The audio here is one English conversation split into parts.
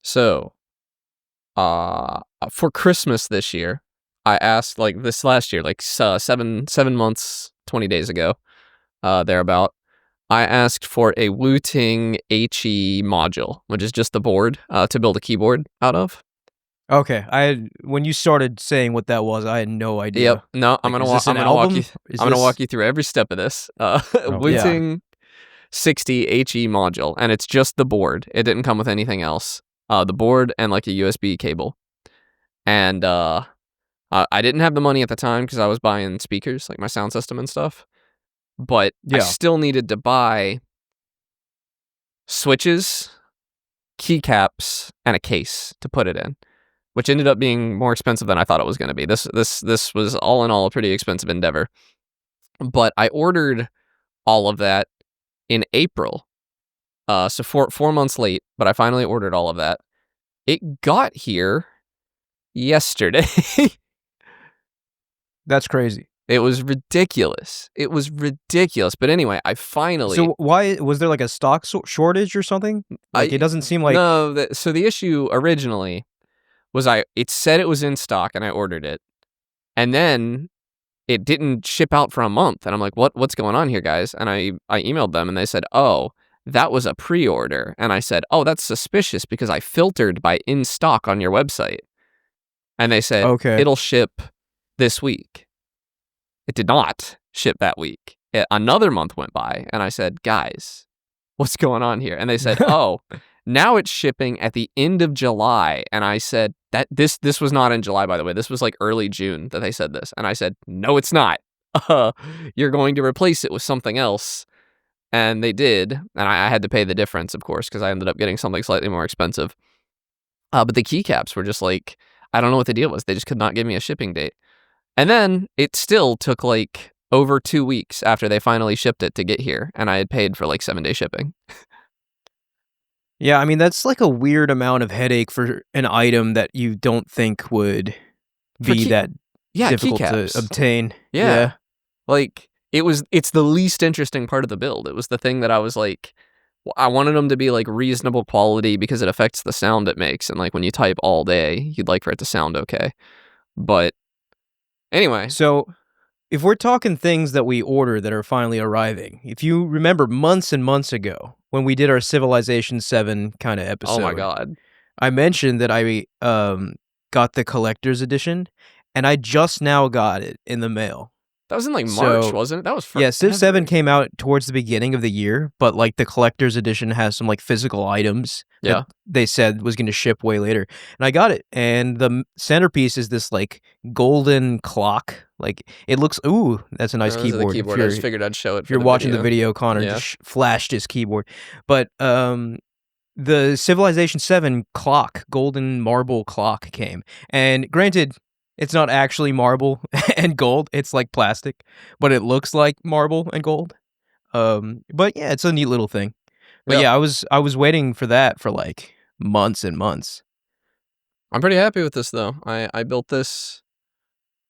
So, for Christmas this year, I asked, like, this last year, like, 7 months, 20 days ago, thereabout, I asked for a Wooting HE module, which is just the board, to build a keyboard out of. Okay, when you started saying what that was, I had no idea. Yep. No, I'm Like, gonna is this an I'm gonna walk album? you. Is I'm gonna this- walk you through every step of this. Yeah. Wooting 60 HE module, and it's just the board. It didn't come with anything else. The board and like a USB cable. And I didn't have the money at the time because I was buying speakers, like my sound system and stuff. But I Yeah. still needed to buy switches, keycaps, and a case to put it in, which ended up being more expensive than I thought it was going to be. This was all in all a pretty expensive endeavor. But I ordered all of that in April. So 4 months late, but I finally ordered all of that. It got here yesterday. That's crazy. It was ridiculous. But anyway, I finally... So why was there like a stock shortage or something? Like it doesn't seem like... No, so the issue originally was it said it was in stock and I ordered it. And then it didn't ship out for a month. And I'm like, what's going on here, guys? And I emailed them and they said, oh, that was a pre-order. And I said, oh, that's suspicious because I filtered by in stock on your website. And they said, Okay. It'll ship this week. It did not ship that week. Another month went by, and I said, guys, what's going on here? And they said, oh, now it's shipping at the end of July. And I said, that this was not in July, by the way. This was like early June that they said this. And I said, no, it's not. You're going to replace it with something else. And they did. And I had to pay the difference, of course, because I ended up getting something slightly more expensive. But the keycaps were just like, I don't know what the deal was. They just could not give me a shipping date. And then it still took like over 2 weeks after they finally shipped it to get here. And I had paid for like 7-day shipping. Yeah, I mean, that's like a weird amount of headache for an item that you don't think would be that difficult keycaps. to obtain. Yeah. Like, it's the least interesting part of the build. It was the thing that I was like, I wanted them to be like reasonable quality because it affects the sound it makes. And like when you type all day, you'd like for it to sound okay. But anyway. So if we're talking things that we order that are finally arriving, if you remember months and months ago when we did our Civilization 7 kind of episode. Oh my God. I mentioned that I got the collector's edition and I just now got it in the mail. That was in like March, wasn't it? That was yeah, Civ 7 came out towards the beginning of the year, but like the collector's edition has some like physical items that they said was going to ship way later. And I got it. And the centerpiece is this like golden clock. Like it looks, ooh, that's a nice keyboard. I just figured I'd show it. If you're watching the video, Connor just flashed his keyboard. But the Civilization 7 clock, golden marble clock came. And granted, it's not actually marble and gold. It's like plastic, but it looks like marble and gold. But yeah, it's a neat little thing. But yeah, I was waiting for that for like months and months. I'm pretty happy with this though. I built this,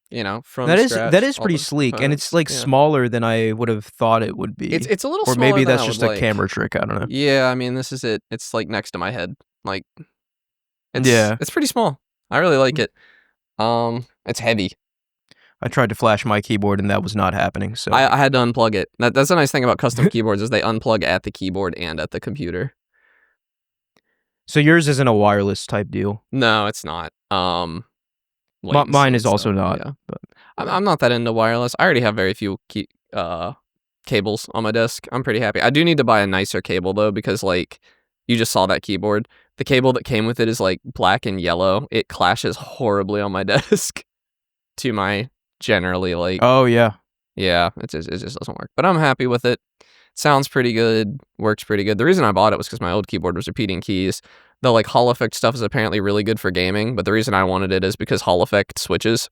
from scratch. That is pretty sleek, and it's like smaller than I would have thought it would be. It's a little or smaller maybe than that's I just would a like. camera trick. I don't know. Yeah, I mean, this is it. It's like next to my head. Like, it's pretty small. I really like it. It's heavy. I tried to flash my keyboard and that was not happening. So I had to unplug it. That's the nice thing about custom keyboards is they unplug at the keyboard and at the computer. So yours isn't a wireless type deal? No, it's not. Mine is also not. Yeah. But I'm not that into wireless. I already have very few cables on my desk. I'm pretty happy. I do need to buy a nicer cable though because like you just saw that keyboard. The cable that came with it is like black and yellow. It clashes horribly on my desk to my generally like... Oh, yeah. Yeah, it just doesn't work. But I'm happy with it. Sounds pretty good. Works pretty good. The reason I bought it was because my old keyboard was repeating keys. The like Hall effect stuff is apparently really good for gaming, but the reason I wanted it is because Hall effect switches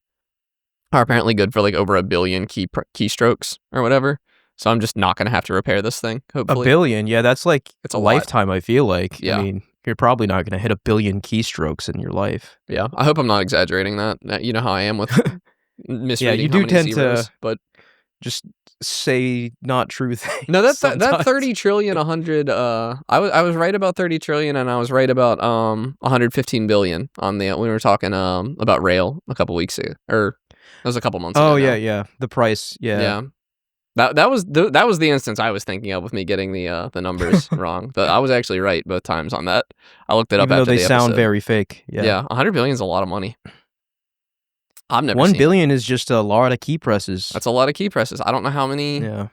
are apparently good for like over 1 billion keystrokes or whatever. So I'm just not going to have to repair this thing, hopefully. 1 billion? Yeah, that's like it's a lifetime, I feel like. Yeah. I mean, you're probably not going to hit 1 billion keystrokes in your life. Yeah, I hope I'm not exaggerating that. You know how I am with misreading you do how many tend zeros, to... but just say not true things. No, that sometimes. 30 trillion, 100. I was right about 30 trillion, and I was right about 115 billion on the when we were talking about rail a couple weeks ago, or that was a couple months ago. Oh yeah, the price, yeah. That was the instance I was thinking of with me getting the numbers wrong. But I was actually right both times on that. I looked it up even though after they the sound episode. very fake. Yeah, 100 billion is a lot of money. I've never 1 seen billion is just a lot of key presses. That's a lot of key presses. I don't know how many. Yeah.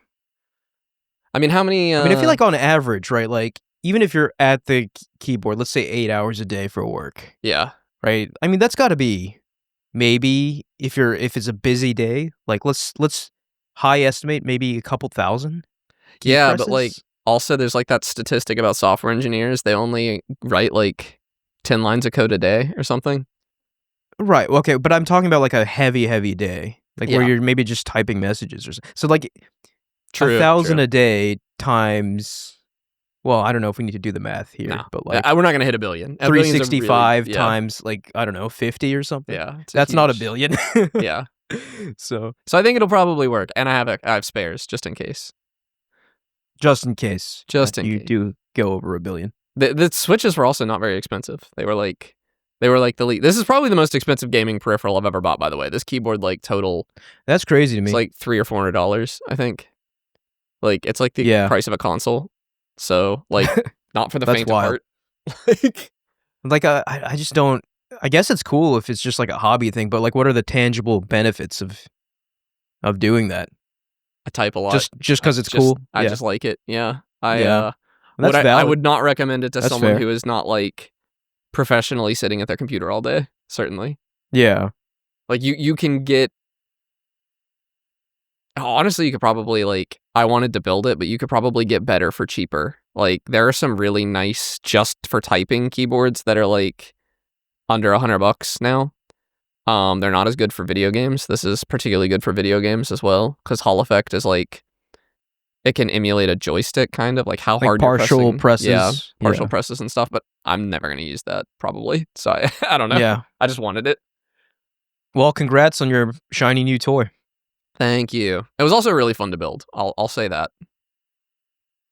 I mean, how many? I feel like on average, right? Like, even if you're at the keyboard, let's say 8 hours a day for work. Yeah. Right. I mean, that's got to be maybe if it's a busy day. Like, let's high estimate maybe a couple thousand. Yeah, but like also there's like that statistic about software engineers. They only write like 10 lines of code a day or something. Right. Okay, but I'm talking about like a heavy day, like where you're maybe just typing messages or so. Like 1,000 a day times. Well, I don't know if we need to do the math here, but like we're not gonna hit a billion. 365 times like I don't know 50 or something. Yeah, that's not a billion. Yeah. So I think it'll probably work, and I have spares just in case. Just in case. You do go over a billion. The Switches were also not very expensive. They were like the lead. This is probably the most expensive gaming peripheral I've ever bought, by the way. This keyboard, like, total. That's crazy to me. It's like $300 or $400, I think. Like, it's like the price of a console. So, like, not for the faint of heart. Like, I just don't. I guess it's cool if it's just like a hobby thing, but like, what are the tangible benefits of doing that? I type a lot. Just because it's cool. I just like it. Yeah. That's valid. I would not recommend it to someone fair. who is not like professionally sitting at their computer all day. Certainly. Yeah. Like you can get. Honestly, you could probably like. I wanted to build it, but you could probably get better for cheaper. Like there are some really nice just for typing keyboards that are like under $100 now. They're not as good for video games. This is particularly good for video games as well, because Hall Effect is like it can emulate a joystick, kind of like how hard partial you're pressing. presses, partial presses and stuff. But I'm never gonna use that probably. So I don't know. Yeah, I just wanted it. Well, congrats on your shiny new toy. Thank you. It was also really fun to build. I'll say that.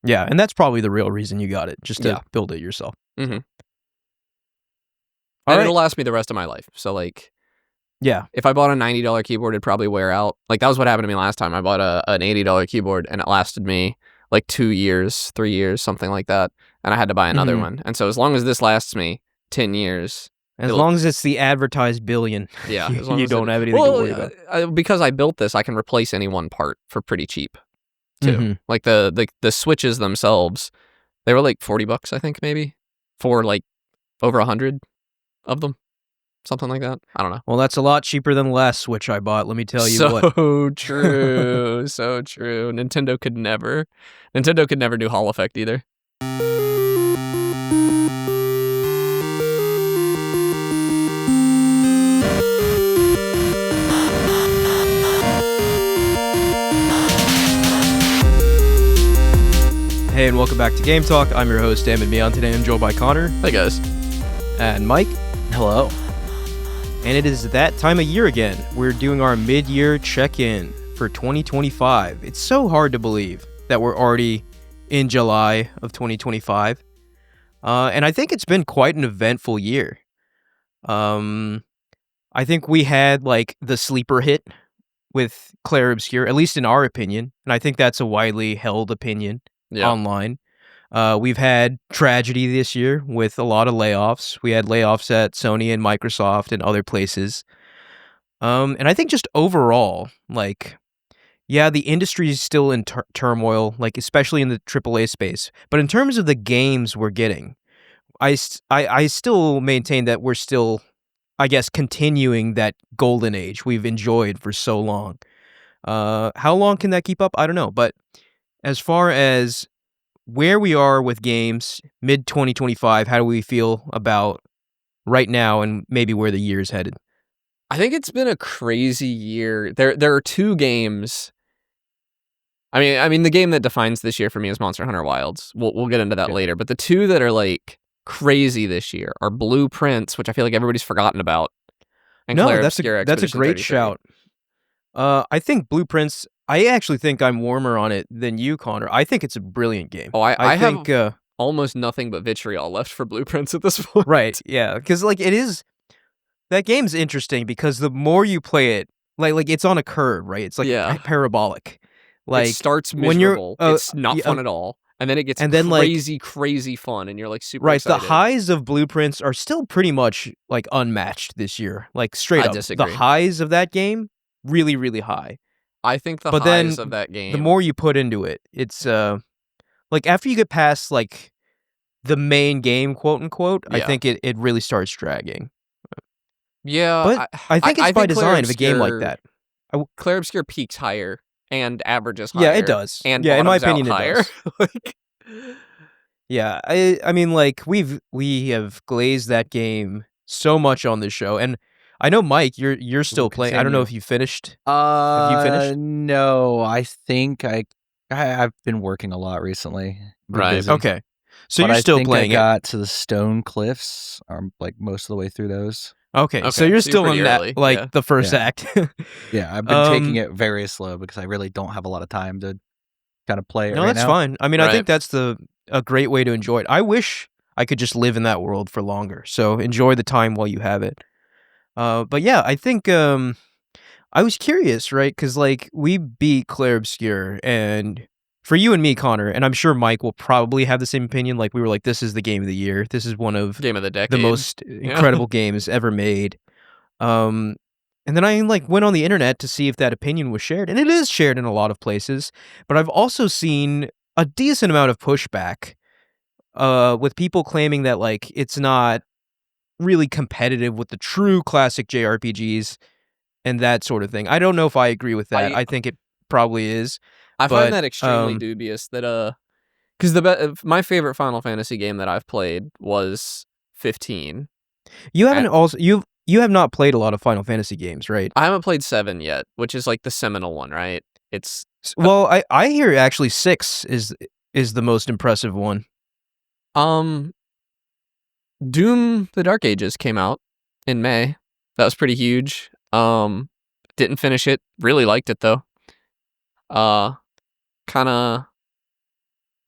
Yeah, and that's probably the real reason you got it, just to build it yourself. Mm-hmm. And it'll last me the rest of my life. So like. Yeah. If I bought a $90 keyboard, it'd probably wear out. Like, that was what happened to me last time. I bought an $80 keyboard, and it lasted me, like, 2 years, 3 years, something like that. And I had to buy another one. And so as long as this lasts me 10 years... As long as it's the advertised billion, yeah, as long you don't have anything to worry about. Because I built this, I can replace any one part for pretty cheap, too. Mm-hmm. Like, the switches themselves, they were, like, $40, I think, maybe, for, like, over 100 of them. Something like that. I don't know. Well, that's a lot cheaper than the last Switch I bought, let me tell you what. So true. So true. Nintendo could never do Hall Effect either. Hey, and welcome back to Game Talk. I'm your host, Damon Meon. Today I'm joined by Connor. Hey, guys. And Mike. Hello. And it is that time of year again. We're doing our mid-year check-in for 2025. It's so hard to believe that we're already in July of 2025. And I think it's been quite an eventful year. I think we had like the sleeper hit with Clair Obscur, at least in our opinion. And I think that's a widely held opinion online. We've had tragedy this year with a lot of layoffs. We had layoffs at Sony and Microsoft and other places. And I think just overall, like, yeah, the industry is still in turmoil, like especially in the AAA space. But in terms of the games we're getting, I still maintain that we're still, I guess, continuing that golden age we've enjoyed for so long. How long can that keep up? I don't know. But as far as where we are with games, mid-2025, how do we feel about right now and maybe where the year's headed? I think it's been a crazy year. There are two games. I mean, the game that defines this year for me is Monster Hunter Wilds. We'll get into that later. But the two that are like crazy this year are Blueprints, which I feel like everybody's forgotten about. And no, Clair that's Obscur a great 33. shout. I think Blueprints. I actually think I'm warmer on it than you, Connor. I think it's a brilliant game. Oh, I think have almost nothing but vitriol left for Blueprints at this point. right, yeah, because like it is that game's interesting because the more you play it, like it's on a curve, right? It's like parabolic. Like it starts when you're miserable, it's not fun at all, and then it gets crazy fun, and you're like super excited. The highs of Blueprints are still pretty much like unmatched this year. Like straight up, disagree. The highs of that game really, really high. I think the highs of that game, the more you put into it, it's like after you get past like the main game, quote unquote, I think it really starts dragging. Yeah, but I think it's by design of a game like that. Clair Obscure peaks higher and averages higher. Yeah, it does. And in my opinion, it higher. does. Yeah, I mean, like we have glazed that game so much on this show, and I know Mike, you're still playing. I don't know if you finished. Have you finished? No, I think I've been working a lot recently. Right. Busy. Okay. So but you're I still think playing I got to the Stone Cliffs, like most of the way through those. Okay, so you're still in that, like the first act. Yeah, I've been taking it very slow because I really don't have a lot of time to kind of play it. No, right that's now. fine. I mean, I think that's a great way to enjoy it. I wish I could just live in that world for longer. So enjoy the time while you have it. But yeah, I think I was curious, right? Because like we beat Clair Obscure, and for you and me, Connor, and I'm sure Mike will probably have the same opinion. Like we were like, this is the game of the year. This is one of game of the decade, the most incredible games ever made. And then I like went on the internet to see if that opinion was shared, and it is shared in a lot of places. But I've also seen a decent amount of pushback, with people claiming that like it's not really competitive with the true classic JRPGs and that sort of thing. I don't know if I agree with that. I think it probably is. I find that extremely dubious. That because my favorite Final Fantasy game that I've played was 15. You haven't you have not played a lot of Final Fantasy games, right? I haven't played 7 yet, which is like the seminal one, right? It's I hear actually 6 is the most impressive one. Doom: The Dark Ages came out in May. That was pretty huge. Didn't finish it. Really liked it though. Kind of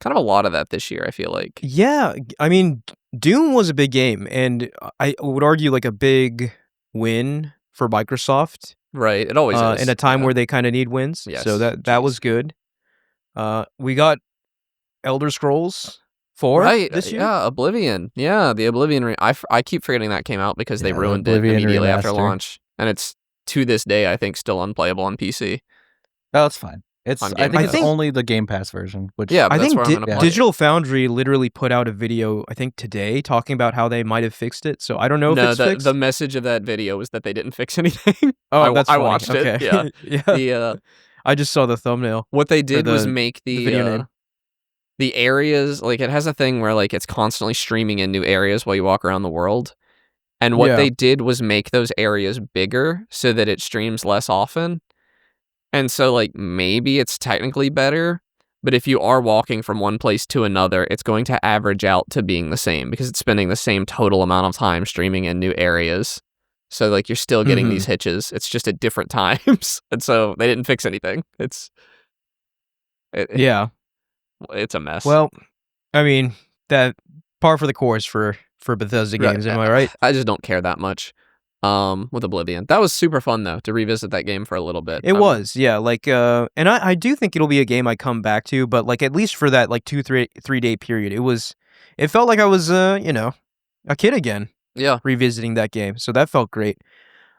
a lot of that this year, I feel like. Yeah, I mean, Doom was a big game, and I would argue like a big win for Microsoft. Right, it always is. In a time where they kind of need wins. Yes. So that was good. We got Elder Scrolls 4 this year. Yeah, Oblivion. Yeah, the Oblivion. I keep forgetting that came out because they ruined it immediately after launch, and it's to this day I think still unplayable on PC. Oh, that's fine. I think it's only the Game Pass version. Which I think Digital Foundry literally put out a video I think today talking about how they might have fixed it. So I don't know if it's fixed. The message of that video was that they didn't fix anything. Oh, I watched it. Yeah, yeah. I just saw the thumbnail. What they did was make the video name. The areas, like it has a thing where like it's constantly streaming in new areas while you walk around the world. And what they did was make those areas bigger so that it streams less often. And so like maybe it's technically better, but if you are walking from one place to another, it's going to average out to being the same because it's spending the same total amount of time streaming in new areas. So like you're still getting these hitches. It's just at different times. And so they didn't fix anything. It's a mess. Well, I mean, that par for the course for Bethesda games, am I right? I just don't care that much with Oblivion. That was super fun, though, to revisit that game for a little bit. It was, yeah. Like, and I do think it'll be a game I come back to, but like at least for that like 2-3 day period, it felt like I was, a kid again. Yeah. Revisiting that game. So that felt great.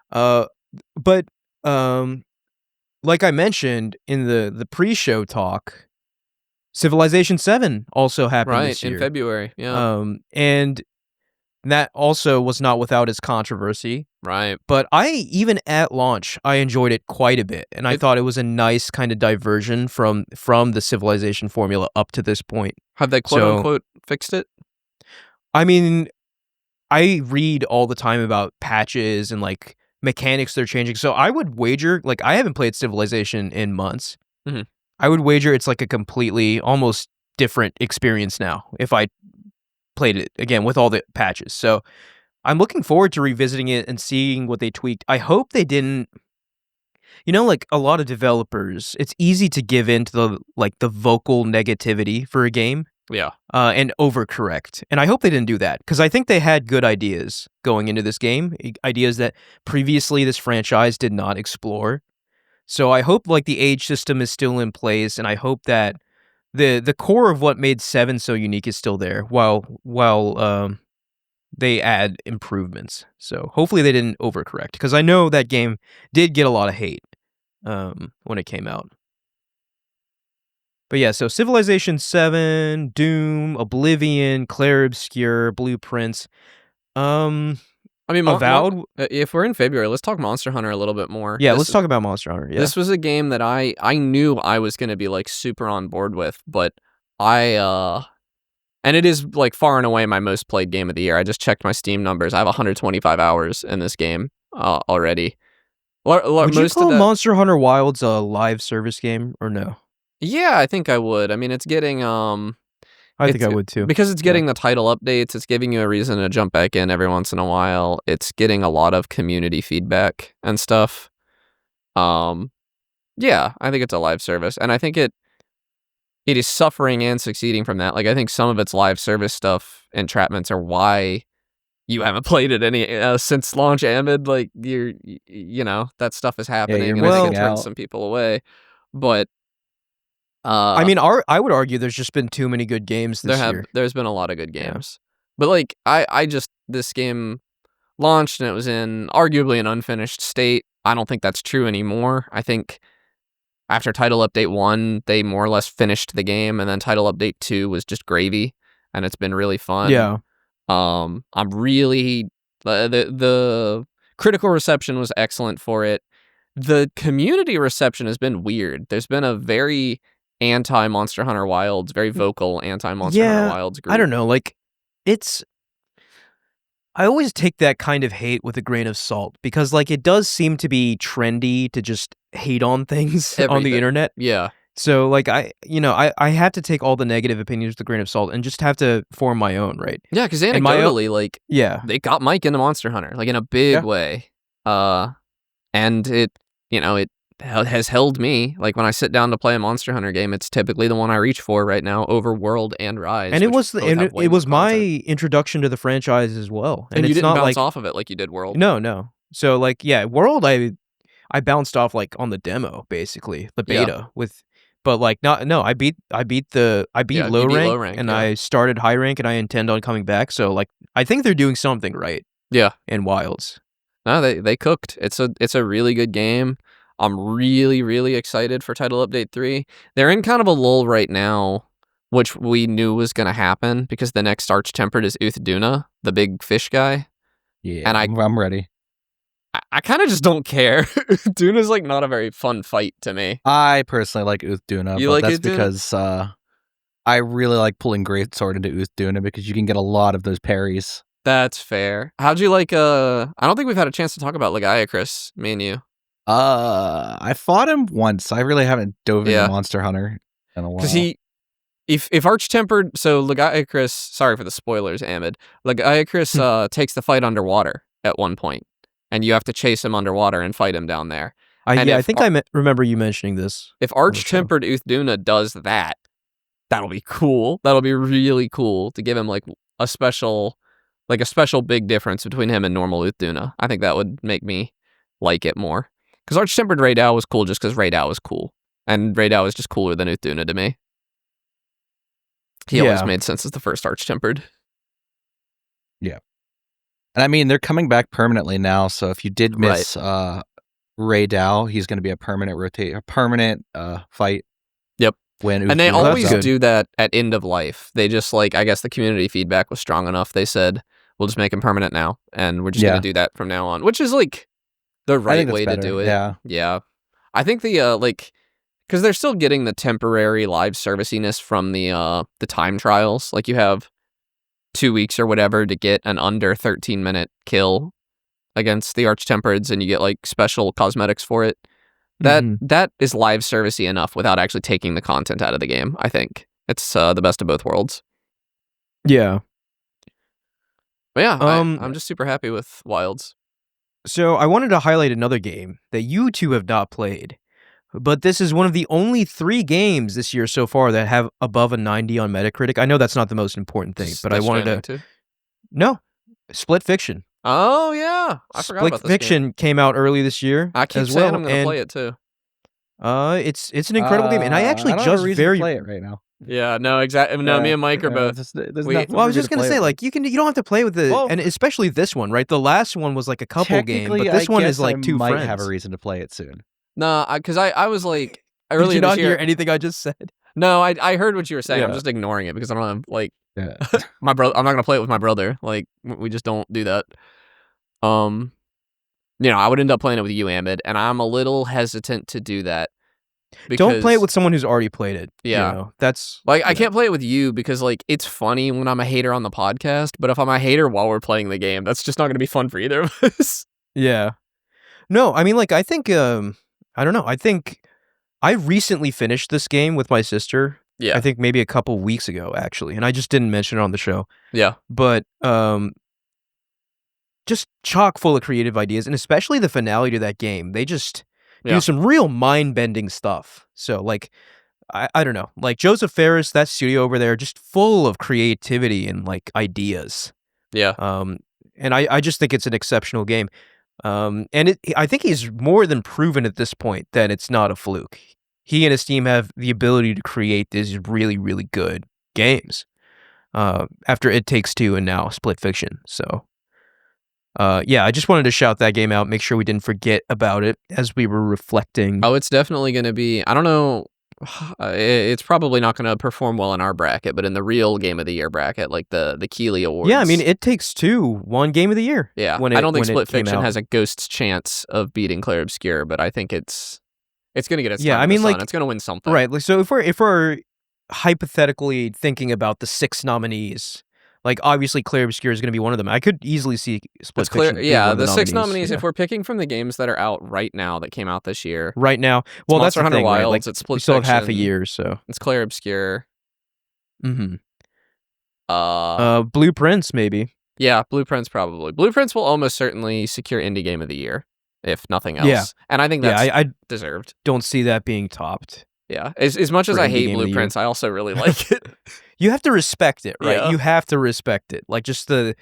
But like I mentioned in the pre-show talk, Civilization 7 also happened this year. In February, yeah. And that also was not without its controversy. Right. But even at launch, I enjoyed it quite a bit. And I thought it was a nice kind of diversion from the Civilization formula up to this point. Have they quote-unquote fixed it? I mean, I read all the time about patches and like mechanics they're changing. So I would wager, like I haven't played Civilization in months. Mm-hmm. I would wager it's like a completely, almost different experience now if I played it again with all the patches. So I'm looking forward to revisiting it and seeing what they tweaked. I hope they didn't, like a lot of developers, it's easy to give in to the vocal negativity for a game. Yeah. And overcorrect. And I hope they didn't do that, because I think they had good ideas going into this game, ideas that previously this franchise did not explore. So I hope the age system is still in place, and I hope that the core of what made 7 so unique is still there, while they add improvements. So hopefully they didn't overcorrect, because I know that game did get a lot of hate when it came out. But yeah, so Civilization 7, Doom, Oblivion, Clair Obscur, Blueprints. I mean, Avowed. If we're in February, let's talk Monster Hunter a little bit more. Yeah, let's talk about Monster Hunter. Yeah. This was a game that I knew I was going to be like super on board with, but and it is like far and away my most played game of the year. I just checked my Steam numbers. I have 125 hours in this game already. Would you call Monster Hunter Wilds a live service game or no? Yeah, I think I would. I mean, it's getting I think I would too. Because it's getting the title updates, it's giving you a reason to jump back in every once in a while. It's getting a lot of community feedback and stuff. Yeah, I think it's a live service, and I think it is suffering and succeeding from that. Like, I think some of its live service stuff entrapments are why you haven't played it any since launch, Amid. Like, that stuff is happening, and I think it turns some people away. But I mean, I would argue there's just been too many good games this year. There's been a lot of good games. Yeah. But like this game launched and it was in arguably an unfinished state. I don't think that's true anymore. I think after Title Update 1, they more or less finished the game, and then Title Update 2 was just gravy, and it's been really fun. Yeah. I'm really the critical reception was excellent for it. The community reception has been weird. There's been a very anti-Monster Hunter Wilds, very vocal anti-Monster Hunter Wilds group. I don't know, like, I always take that kind of hate with a grain of salt, because like it does seem to be trendy to just hate on things on the internet. Yeah. So like I have to take all the negative opinions with a grain of salt and just have to form my own, right? Yeah, because anecdotally, they got Mike into Monster Hunter, like in a big way. And it has held me. Like, when I sit down to play a Monster Hunter game, it's typically the one I reach for right now over World and Rise. And it was my introduction to the franchise as well. And you didn't bounce off of it like you did World. No. So like, yeah, World I bounced off like on the demo, basically the beta but like I beat low rank, and I started high rank, and I intend on coming back. So like, I think they're doing something right. Yeah. In Wilds. No, they cooked. It's a really good game. I'm really, really excited for Title Update 3. They're in kind of a lull right now, which we knew was going to happen, because the next Arch-Tempered is Uth-Duna, the big fish guy. Yeah, and I'm ready. I kind of just don't care. Uth-Duna's like not a very fun fight to me. I personally like Uth-Duna, but that's because I really like pulling Greatsword into Uth-Duna, because you can get a lot of those parries. That's fair. How'd you like I don't think we've had a chance to talk about Lagiacrus, me and you. I fought him once. I really haven't dove into Monster Hunter in a while. Because if Arch-Tempered, so Lagiacrus, sorry for the spoilers, Amid. Lagiacrus takes the fight underwater at one point, and you have to chase him underwater and fight him down there. I think I remember you mentioning this. If Arch-Tempered Uth-Duna does that, that'll be cool. That'll be really cool to give him like a special big difference between him and normal Uth-Duna. I think that would make me like it more. Because Arch-Tempered Raidao was cool just because Raidao was cool. And Raidao is just cooler than Uth-Duna to me. He always made sense as the first Arch-Tempered. Yeah. And I mean, they're coming back permanently now, so if you did miss Raidao, he's going to be a permanent fight. Yep. And they always do that at end of life. They just I guess the community feedback was strong enough. They said, we'll just make him permanent now, and we're just going to do that from now on, which is the right way to do it. Yeah. I think because they're still getting the temporary live serviciness from the time trials. Like, you have 2 weeks or whatever to get an under 13-minute kill against the Arch-Tempereds, and you get special cosmetics for it. That is live servicey enough without actually taking the content out of the game. I think it's the best of both worlds. Yeah. But yeah, I'm just super happy with Wilds. So I wanted to highlight another game that you two have not played, but this is one of the only 3 games this year so far that have above a 90 on Metacritic. I know that's not the most important thing, but I wanted to... No, Split Fiction. Oh, yeah. I forgot about this Fiction game. Came out early this year I keep as saying well, I'm going to play it, too. It's an incredible game, and I actually don't just have a reason to play it right now. Yeah, no, exactly. No, me and Mike are both. Well, I was just gonna say, like, you don't have to play with the, and especially this one, right? The last one was like a couple game, but this one is like 2 friends. Might have a reason to play it soon. No, because I was like, earlier Did you not this year, hear anything I just said? No, I heard what you were saying. Yeah. I'm just ignoring it because I don't have like my brother. I'm not gonna play it with my brother. Like we just don't do that. I would end up playing it with you, Ahmed, and I'm a little hesitant to do that. Don't play it with someone who's already played it. Yeah, that's like I can't play it with you because like it's funny when I'm a hater on the podcast, but if I'm a hater while we're playing the game, that's just not going to be fun for either of us. Yeah. No, I mean, like I think I don't know. I think I recently finished this game with my sister. Yeah, I think maybe a couple weeks ago actually, and I just didn't mention it on the show. Yeah, but just chock full of creative ideas, and especially the finale to that game. They just do some real mind-bending stuff. So, like, I don't know. Like, Joseph Ferris, that studio over there, just full of creativity and, like, ideas. Yeah. And I just think it's an exceptional game. And I think he's more than proven at this point that it's not a fluke. He and his team have the ability to create these really, really good games. After It Takes Two and now Split Fiction. So... I just wanted to shout that game out, make sure we didn't forget about it as we were reflecting. Oh, it's definitely going to be, I don't know, it's probably not going to perform well in our bracket, but in the real Game of the Year bracket, like the Keeley Awards. Yeah, I mean, It Takes Two won Game of the Year. Yeah, I don't think Split Fiction has a ghost's chance of beating Clair Obscur, but I think it's going to get its time in the sun. It's going to win something. Right, like, so if we're hypothetically thinking about the 6 nominees... Like, obviously, Clair Obscur is going to be one of them. I could easily see Split Fiction. Yeah, the 6 nominees, if we're picking from the games that are out right now that came out this year. Right now. Well, that's the thing, Wilds, right? Like, it's Split we still have Fiction, half a year, so. It's Clair Obscur. Mm-hmm. Blueprints, maybe. Yeah, Blueprints probably. Blueprints will almost certainly secure Indie Game of the Year, if nothing else. Yeah. And I think that's I deserved. Don't see that being topped. Yeah. As much as I hate Blueprints, I also really like it. You have to respect it, right? Yeah. You have to respect it. Like, just the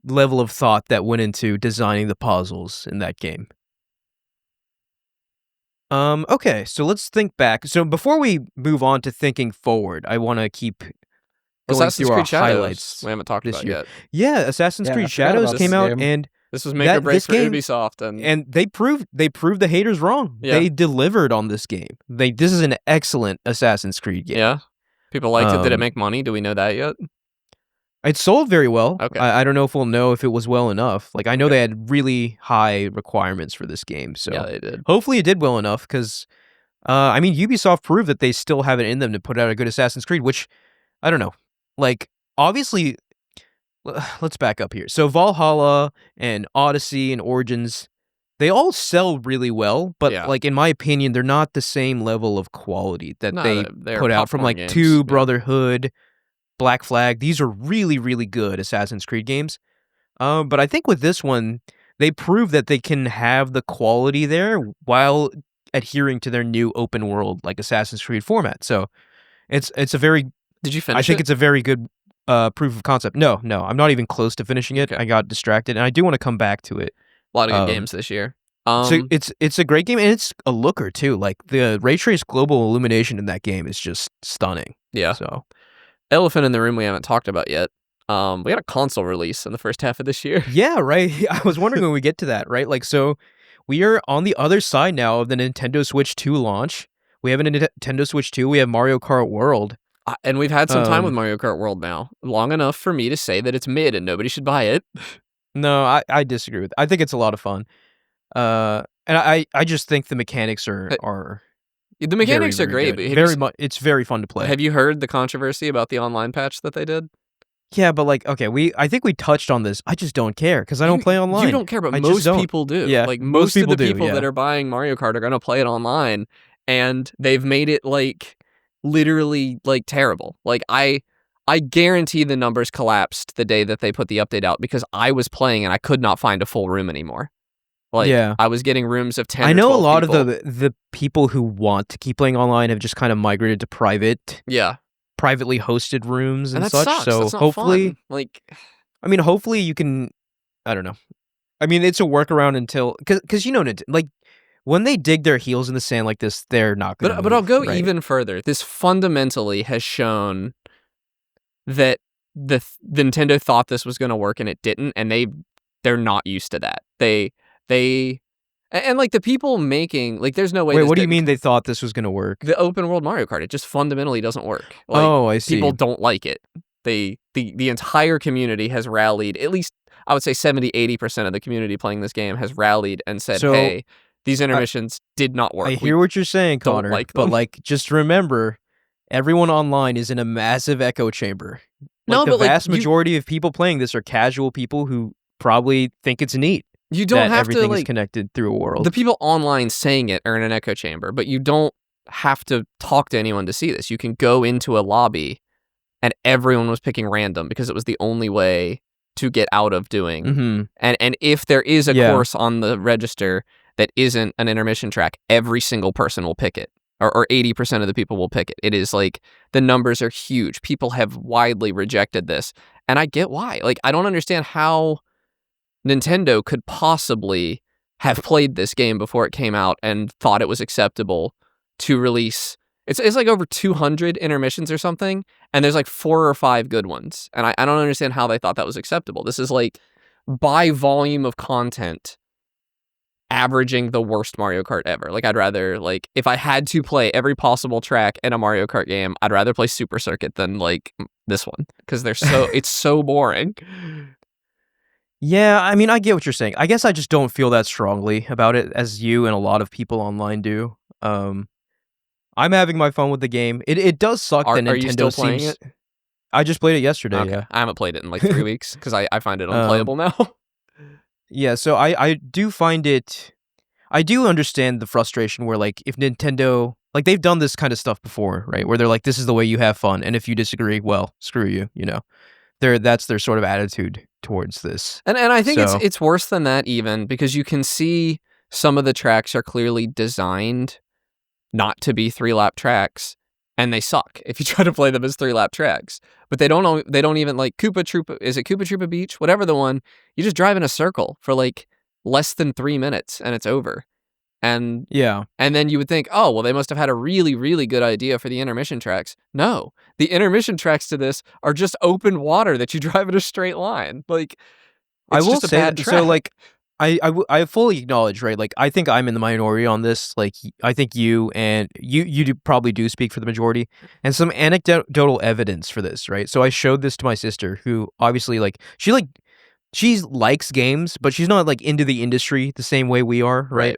level of thought that went into designing the puzzles in that game. Okay, so let's think back. So before we move on to thinking forward, I want to keep going Assassin's through our Creed Shadows. highlights. We haven't talked about year. Yet. Yeah, Assassin's Creed Shadows came out, and this was make or break for Ubisoft, and they proved the haters wrong. Yeah. They delivered on this game. This is an excellent Assassin's Creed game. Yeah, people liked it. Did it make money? Do we know that yet? It sold very well. Okay. I don't know if we'll know if it was well enough. Like, I know they had really high requirements for this game, so yeah, they did. Hopefully it did well enough, because I mean, Ubisoft proved that they still have it in them to put out a good Assassin's Creed, which, I don't know. Like, obviously, let's back up here. So Valhalla and Odyssey and Origins, they all sell really well, but like, in my opinion, they're not the same level of quality that they put out from like games. 2, Brotherhood, Black Flag. These are really, really good Assassin's Creed games. But I think with this one, they prove that they can have the quality there while adhering to their new open world, like Assassin's Creed format. So it's a very... Did you finish I think it's a very good proof of concept. No, I'm not even close to finishing it. Okay. I got distracted, and I do want to come back to it. A lot of good games this year. So it's a great game, and it's a looker too. Like, the ray trace global illumination in that game is just stunning. Yeah. So, elephant in the room we haven't talked about yet. We had a console release in the first half of this year. Yeah, right. I was wondering when we get to that, right? Like, so we are on the other side now of the Nintendo Switch 2 launch. We have a Nintendo Switch 2. We have Mario Kart World. And we've had some time with Mario Kart World now. Long enough for me to say that it's mid and nobody should buy it. No, I disagree with that. I think it's a lot of fun. And I just think the mechanics are the mechanics very, are great. But it's very fun to play. Have you heard the controversy about the online patch that they did? Yeah, but like, okay, I think we touched on this. I just don't care because I don't play online. You don't care, but most people do. Yeah, like most of the people yeah. that are buying Mario Kart are going to play it online, and they've made it like literally like terrible. Like I I guarantee the numbers collapsed the day that they put the update out because I was playing and I could not find a full room anymore. Like, I was getting rooms of 10 I know or 12 a lot people. of the people who want to keep playing online have just kind of migrated to privately hosted rooms and that such. Sucks. So That's not hopefully, fun. Like, I mean, hopefully you can. I don't know. I mean, it's a workaround until because you know, like when they dig their heels in the sand like this, they're not going to. But I'll go even further. This fundamentally has shown that Nintendo thought this was going to work and it didn't, and they're not used to that. And like the people making, like, there's no way. Wait, what do you mean they thought this was going to work? The open world Mario Kart, it just fundamentally doesn't work. Like, I see. People don't like it. The entire community has rallied. At least I would say 70-80% of the community playing this game has rallied and said, "Hey, these intermissions did not work." I hear what you're saying, Connor, but like, just remember, everyone online is in a massive echo chamber. Like, the vast majority of people playing this are casual people who probably think it's neat. You don't have everything to, is connected through a world. The people online saying it are in an echo chamber, but you don't have to talk to anyone to see this. You can go into a lobby, and everyone was picking random because it was the only way to get out of doing. Mm-hmm. And if there is a course on the register that isn't an intermission track, every single person will pick it, or 80% of the people will pick it. It is like, the numbers are huge. People have widely rejected this, and I get why. Like, I don't understand how Nintendo could possibly have played this game before it came out and thought it was acceptable to release. It's like over 200 intermissions or something, and there's like 4 or 5 good ones. And I don't understand how they thought that was acceptable. This is like, by volume of content, averaging the worst Mario Kart ever. Like, I'd rather, like, if I had to play every possible track in a Mario Kart game, I'd rather play Super Circuit than like this one, because it's so boring. Yeah, I mean, I get what you're saying. I guess I just don't feel that strongly about it as you and a lot of people online do. I'm having my fun with the game. It does suck that Nintendo are you still playing it? I just played it yesterday, Okay. I haven't played it in like 3 weeks because I find it unplayable now. Yeah, so I do find it... I do understand the frustration where, like, if Nintendo... Like, they've done this kind of stuff before, right? Where they're like, this is the way you have fun, and if you disagree, well, screw you, you know? That's their sort of attitude towards this. And I think it's worse than that even, because you can see some of the tracks are clearly designed not to be 3-lap tracks, and they suck if you try to play them as 3-lap tracks. But they don't even, like, Koopa Troopa, is it Koopa Troopa Beach? Whatever the one, you just drive in a circle for like less than 3 minutes and it's over. And then you would think, oh, well, they must have had a really, really good idea for the intermission tracks. No, the intermission tracks to this are just open water that you drive in a straight line. Like, it's just a bad track. So, like, I fully acknowledge, right? Like, I think I'm in the minority on this. Like, I think you probably do speak for the majority, and some anecdotal evidence for this, right? So I showed this to my sister, who obviously, like, she likes games, but she's not like into the industry the same way we are, right?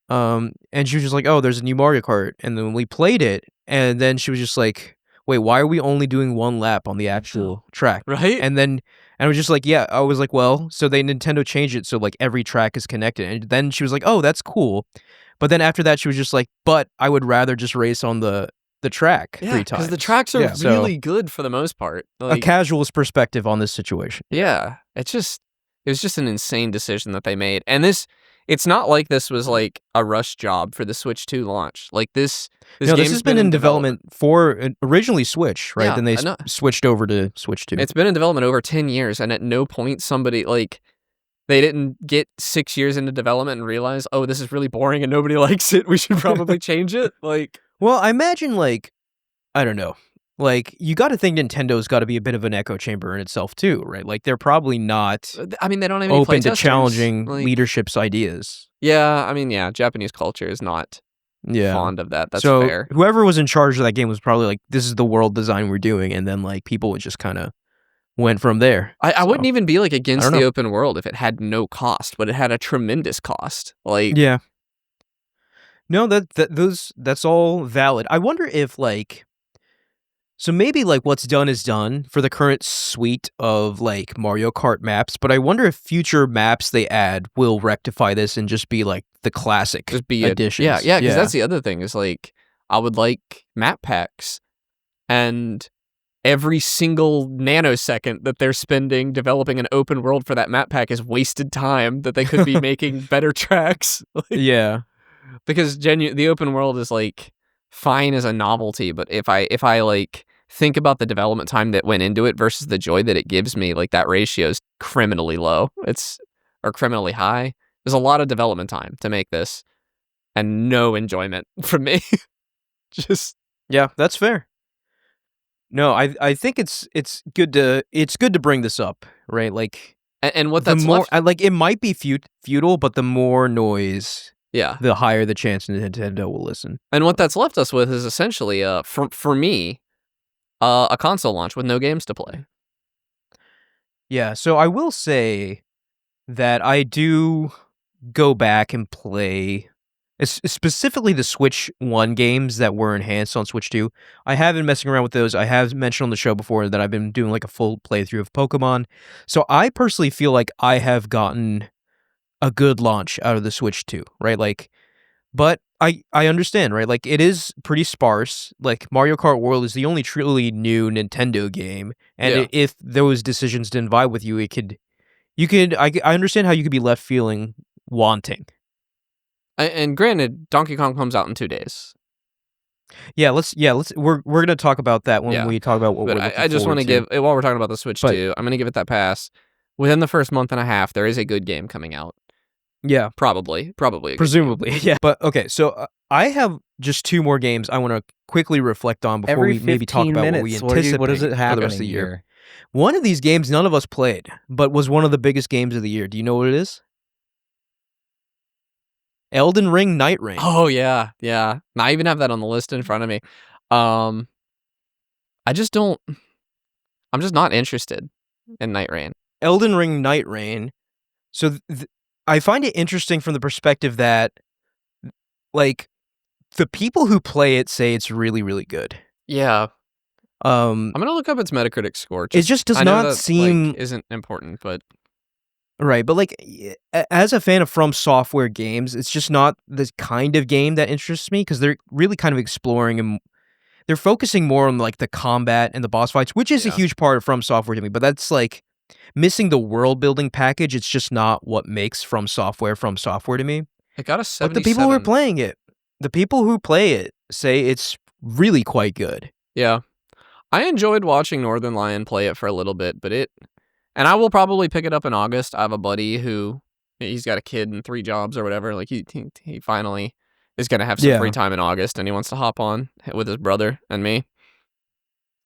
And she was just like, oh, there's a new Mario Kart. And then we played it, and then she was just like, wait, why are we only doing 1 lap on the actual track? Right? And I was just like, yeah, I was like, well, so Nintendo changed it so like every track is connected. And then she was like, oh, that's cool. But then after that, she was just like, but I would rather just race on the track 3 times. Because the tracks are really good for the most part. Like, a casual's perspective on this situation. Yeah. It was just an insane decision that they made. And it's not like this was like a rush job for the Switch 2 launch. Like, this has been in development for originally Switch, right? Yeah, then they switched over to Switch 2. It's been in development over 10 years, and at no point somebody, like, they didn't get 6 years into development and realize, oh, this is really boring and nobody likes it. We should probably change it. Like, well, I imagine, like, I don't know. Like, you got to think Nintendo's got to be a bit of an echo chamber in itself too, right? Like, they're probably not. I mean, they don't have any open to challenging leadership's ideas. Yeah, I mean, Japanese culture is not fond of that. That's fair. Whoever was in charge of that game was probably like, this is the world design we're doing, and then like people would just kind of went from there. I wouldn't even be like against the open world if it had no cost, but it had a tremendous cost. Like, yeah. No, that's all valid. I wonder if like. So maybe, like, what's done is done for the current suite of, like, Mario Kart maps, but I wonder if future maps they add will rectify this and just be, like, the classic additions. Yeah, because that's the other thing is, like, I would like map packs, and every single nanosecond that they're spending developing an open world for that map pack is wasted time that they could be making better tracks. Yeah. Because the open world is like fine as a novelty, but if I like think about the development time that went into it versus the joy that it gives me, like that ratio is criminally low. Or criminally high. There's a lot of development time to make this and no enjoyment from me. Just yeah, that's fair. No, I think it's good to bring this up, right? Like, and what that's left, like it might be futile, but the more noise, yeah, the higher the chance Nintendo will listen. And what that's left us with is essentially, for me, a console launch with no games to play. Yeah, so I will say that I do go back and play specifically the Switch 1 games that were enhanced on Switch 2. I have been messing around with those. I have mentioned on the show before that I've been doing like a full playthrough of Pokemon. So I personally feel like I have gotten a good launch out of the Switch 2, right? Like, but I understand, right? Like, it is pretty sparse. Like, Mario Kart World is the only truly new Nintendo game, and if those decisions didn't vibe with you, I understand how you could be left feeling wanting. And granted, Donkey Kong comes out in 2 days. Yeah, we're gonna talk about that when we talk about what we're looking I just want to give, while we're talking about the Switch 2, I'm gonna give it that pass. Within the first month and a half, there is a good game coming out. Yeah, probably, presumably, yeah. But okay, so I have just 2 more games I want to quickly reflect on before we maybe talk about what we anticipate what is it happening for the rest of the year. One of these games none of us played, but was one of the biggest games of the year. Do you know what it is? Elden Ring Night Rain. Oh yeah. I even have that on the list in front of me. I'm just not interested in Night Rain. Elden Ring Night Rain. So I find it interesting from the perspective that, like, the people who play it say it's really, really good. Yeah. I'm gonna look up its Metacritic score. It just does not seem like, isn't important, but right. But like, as a fan of From Software games, it's just not the kind of game that interests me because they're really kind of exploring and they're focusing more on like the combat and the boss fights, which is a huge part of From Software to me. But that's like missing the world building package. It's just not what makes From Software to me. It got a 77. But the people who are playing it, the people who play it say it's really quite good. Yeah. I enjoyed watching Northern Lion play it for a little bit, and I will probably pick it up in August. I have a buddy who, he's got a kid and 3 jobs or whatever. Like he finally is going to have some free time in August and he wants to hop on with his brother and me.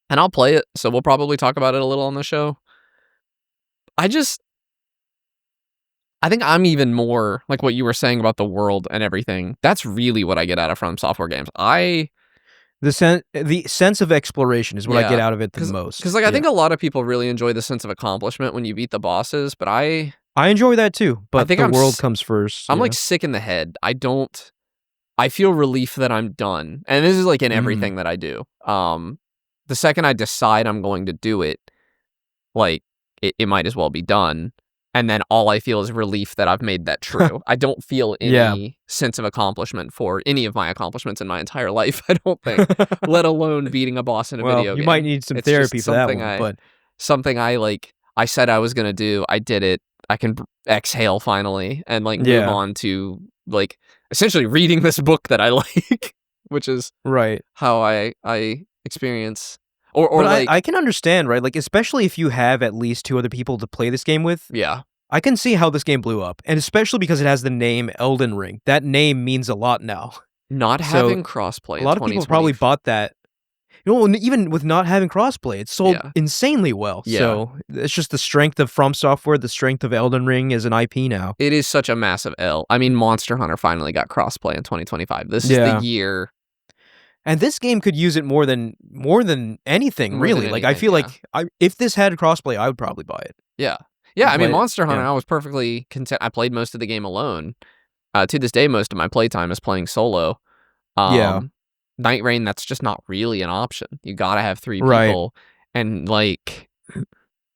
And I'll play it. So we'll probably talk about it a little on the show. I think I'm even more like what you were saying about the world and everything. That's really what I get out of From Software games. The sense of exploration is what I get out of it the most. Because like I think a lot of people really enjoy the sense of accomplishment when you beat the bosses, but I enjoy that too. But I think the world comes first. I'm like sick in the head. I feel relief that I'm done, and this is like in everything that I do. The second I decide I'm going to do it, like it might as well be done. And then all I feel is relief that I've made that true. I don't feel any sense of accomplishment for any of my accomplishments in my entire life, I don't think, let alone beating a boss in a video game. You might need some therapy for that one, but something I said I was going to do, I did it. I can exhale finally and like move on to like essentially reading this book that I like, which is how I experience. Or like, I can understand, right? Like, especially if you have at least 2 other people to play this game with. Yeah. I can see how this game blew up. And especially because it has the name Elden Ring. That name means a lot now. Not having crossplay. A lot of people probably bought that. You know, even with not having crossplay, it sold insanely well. Yeah. So it's just the strength of From Software, the strength of Elden Ring as an IP now. It is such a massive L. I mean, Monster Hunter finally got crossplay in 2025. This is the year. And this game could use it more than anything, really. Like, I feel like if this had crossplay, I would probably buy it. Yeah. Yeah, I mean, Monster Hunter, I was perfectly content. I played most of the game alone. To this day, most of my playtime is playing solo. Night Rain, that's just not really an option. You gotta have 3 people. And, like,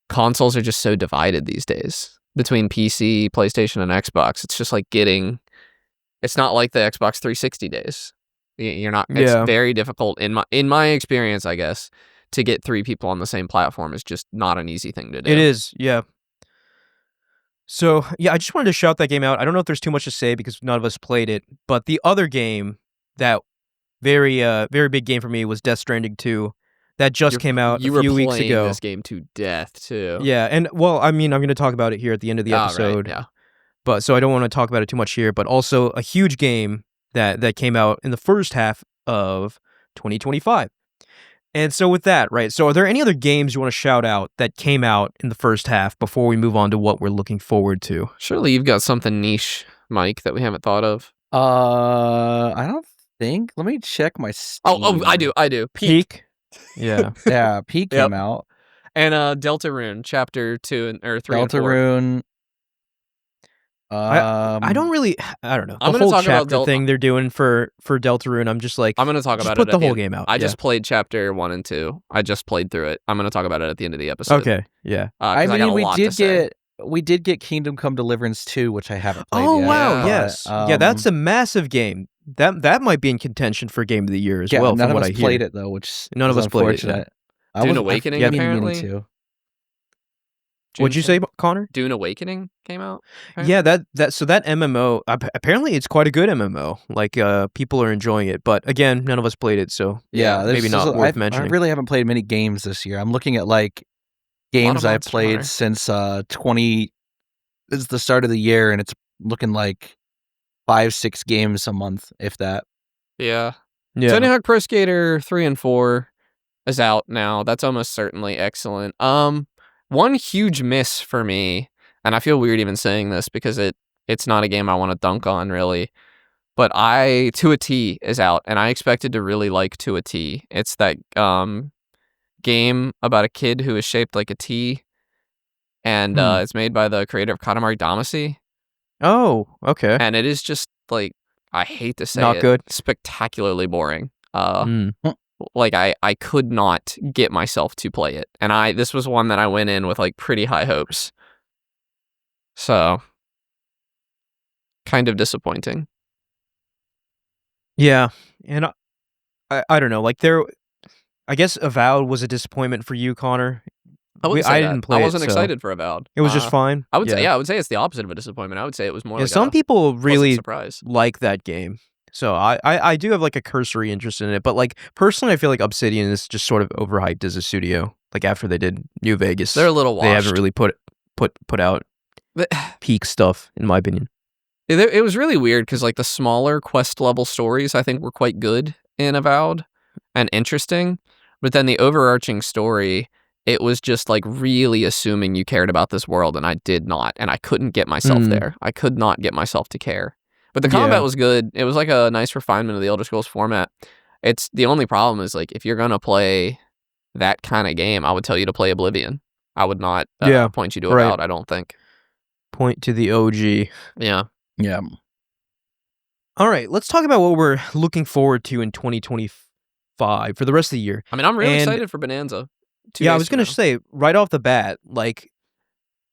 consoles are just so divided these days between PC, PlayStation, and Xbox. It's just like it's not like the Xbox 360 days. You're not. It's very difficult in my experience, I guess, to get 3 people on the same platform is just not an easy thing to do. It is, yeah. So, yeah, I just wanted to shout that game out. I don't know if there's too much to say because none of us played it, but the other game that very big game for me was Death Stranding 2. That just came out a few weeks ago. You were playing this game to death, too. Yeah, and, well, I mean, I'm going to talk about it here at the end of the episode. Right, yeah. But, so I don't want to talk about it too much here, but also a huge game that came out in the first half of 2025. And so with that, right, so are there any other games you want to shout out that came out in the first half before we move on to what we're looking forward to? Surely you've got something niche, Mike, that we haven't thought of. I don't think. Let me check my Steam. Oh, I do. Peak. Yeah. Yeah, Peak came out. And Deltarune, Chapter 2 or 3 and 4. Deltarune. I don't really, I don't know. I'm The gonna whole talk about chapter thing they're doing for Deltarune, I'm just like, I'm going to talk about put it. the whole game out. I just played Chapter 1 and 2. I just played through it. I'm going to talk about it at the end of the episode. Okay, yeah. I mean, we did get Kingdom Come Deliverance 2, which I haven't played yet. Oh, wow, Yeah. yes. Yeah, that's a massive game. That might be in contention for Game of the Year as well, none from of what us I hear. played it, though, which None of us played it, unfortunate. Dune Awakening, apparently? Me too. What'd you say, Connor? Dune Awakening came out? Apparently? Yeah, that MMO, apparently it's quite a good MMO. Like, people are enjoying it. But again, none of us played it, so maybe not worth mentioning. I really haven't played many games this year. I'm looking at, like, games I've played since it's the start of the year, and it's looking like 5-6 games a month, if that. Yeah. Tony Hawk Pro Skater 3 and 4 is out now. That's almost certainly excellent. One huge miss for me, and I feel weird even saying this because it's not a game I want to dunk on really, but To a T is out, and I expected to really like To a T. It's that game about a kid who is shaped like a T, and it's made by the creator of Katamari Damacy. Oh, okay. And it is just like, I hate to say not good. Spectacularly boring. Like I could not get myself to play it, and this was one that I went in with like pretty high hopes. So, kind of disappointing. Yeah, and I don't know. Like I guess Avowed was a disappointment for you, Connor. I didn't play it. I wasn't excited for Avowed. It was just fine. I would say it's the opposite of a disappointment. I would say it was more. Like some people really surprise. like that game. So I do have like a cursory interest in it, but like personally, I feel like Obsidian is just sort of overhyped as a studio. Like after they did New Vegas, they're a little washed. They haven't really put out peak stuff, in my opinion. It was really weird because like the smaller quest level stories I think were quite good in Avowed and interesting, but then the overarching story, it was just like really assuming you cared about this world, and I did not, and I couldn't get myself there. I could not get myself to care. But the combat was good. It was like a nice refinement of the Elder Scrolls format. It's the only problem is like if you're gonna play that kind of game, I would tell you to play Oblivion. I would not point you to Avowed. I don't think. Point to the OG. Yeah. All right, let's talk about what we're looking forward to in 2025 for the rest of the year. I mean, I'm really excited for Bonanza. I was gonna say right off the bat, like,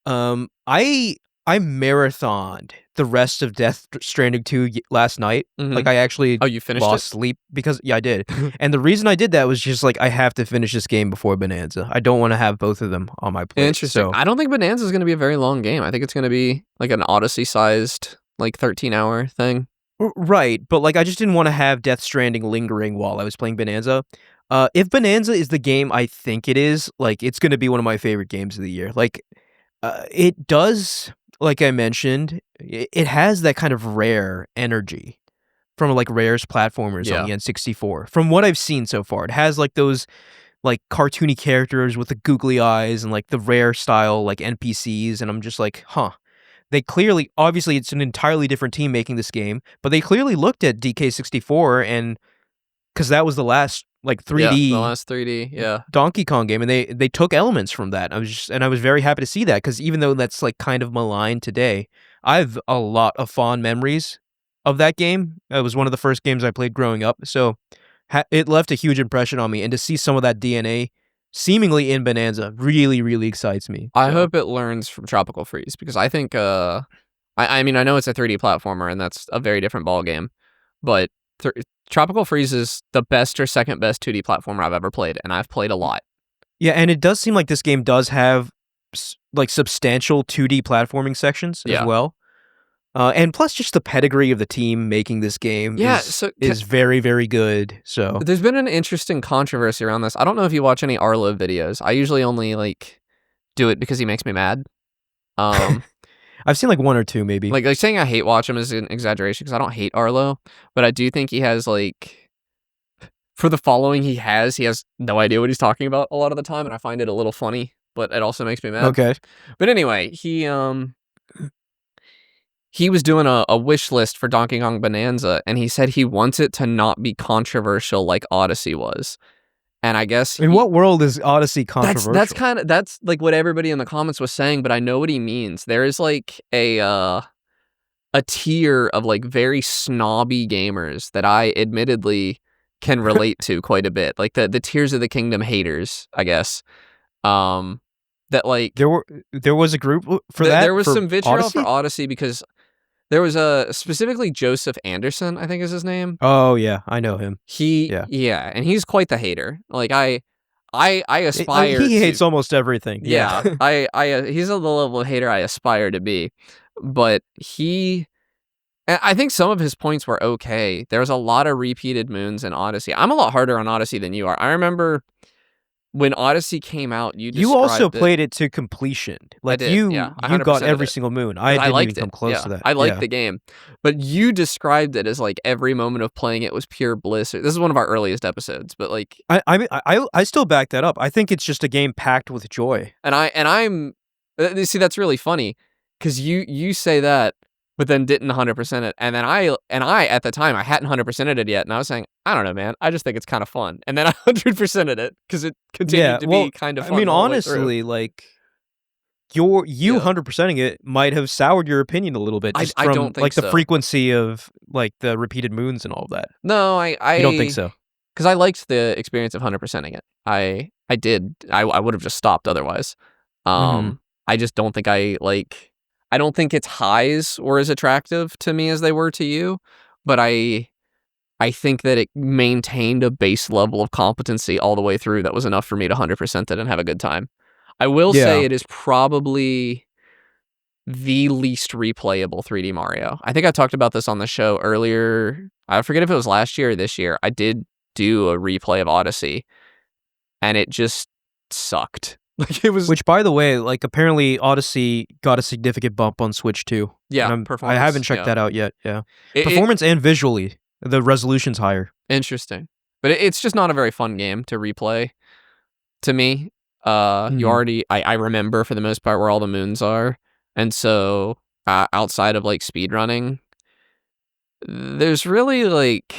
I marathoned the rest of Death Stranding 2 last night. Like, I actually you finished lost sleep because, I did. And the reason I did that was just, like, I have to finish this game before Bonanza. I don't want to have both of them on my plate. Interesting. So. I don't think Bonanza is going to be a very long game. I think it's going to be, like, an Odyssey-sized, like, 13-hour thing. Right, but, like, I just didn't want to have Death Stranding lingering while I was playing Bonanza. If Bonanza is the game I think it is, like, it's going to be one of my favorite games of the year. Like, it does... Like I mentioned, it has that kind of Rare energy from like Rare's platformers on the N64. From what I've seen so far, it has like those like cartoony characters with the googly eyes and like the Rare style like NPCs, and I'm just like, They clearly, obviously, it's an entirely different team making this game, but they clearly looked at DK64 and because that was the last like 3D, the last 3D, Donkey Kong game, and they took elements from that. I was very happy to see that because even though that's like kind of maligned today, I have a lot of fond memories of that game. It was one of the first games I played growing up, so it left a huge impression on me. And to see some of that DNA seemingly in Bonanza really, really excites me. I hope it learns from Tropical Freeze because I think I mean I know it's a 3D platformer and that's a very different ball game, but Tropical Freeze is the best or second best 2D platformer I've ever played, and I've played a lot. Yeah, and it does seem like this game does have like substantial 2D platforming sections as well. And plus, just the pedigree of the team making this game is very, very good. So there's been an interesting controversy around this. I don't know if you watch any Arlo videos. I usually only like do it because he makes me mad. I've seen like one or two, maybe. Like saying I hate watch him is an exaggeration because I don't hate Arlo, but I do think he has like, for the following he has no idea what he's talking about a lot of the time, and I find it a little funny, but it also makes me mad. Okay. But anyway, he was doing a wish list for Donkey Kong Bonanza, and he said he wants it to not be controversial like Odyssey was. And I guess in what world is Odyssey controversial? That's like what everybody in the comments was saying, but I know what he means. There is like a tier of like very snobby gamers that I admittedly can relate to quite a bit. Like the Tears of the Kingdom haters, I guess. That like there was a group for that. There was some vitriol Odyssey? for Odyssey because there was specifically Joseph Anderson, I think is his name. Oh yeah, I know him. Yeah, and he's quite the hater. Like I aspire. He hates almost everything. Yeah, he's the level of hater I aspire to be, but I think some of his points were okay. There was a lot of repeated moons in Odyssey. I'm a lot harder on Odyssey than you are. I remember when Odyssey came out, you also played it to completion. Like you got every single moon. I didn't even come close to that. I liked the game, but you described it as like every moment of playing it was pure bliss. This is one of our earliest episodes, but like I still back that up. I think it's just a game packed with joy. And I'm see, that's really funny because you say that, but then didn't 100% it, and then I at the time I hadn't 100%ed it yet, and I was saying, I don't know, man, I just think it's kind of fun, and then I 100%ed it because it continued to be kind of fun. I mean, honestly, like you 100%ing it might have soured your opinion a little bit. Just I don't think like so. The frequency of like the repeated moons and all of that. No, I don't think so, because I liked the experience of 100%ing it. I did. I would have just stopped otherwise. I just don't think I don't think its highs were as attractive to me as they were to you, but I think that it maintained a base level of competency all the way through that was enough for me to 100% it and have a good time. I will say it is probably the least replayable 3D Mario. I think I talked about this on the show earlier. I forget if it was last year or this year. I did do a replay of Odyssey, and it just sucked. Like it was, which by the way, like apparently Odyssey got a significant bump on Switch too. Yeah, I haven't checked that out yet. Yeah, performance and visually, the resolution's higher. Interesting, but it's just not a very fun game to replay. To me, you already, I remember for the most part where all the moons are, and so outside of like speedrunning, there's really like,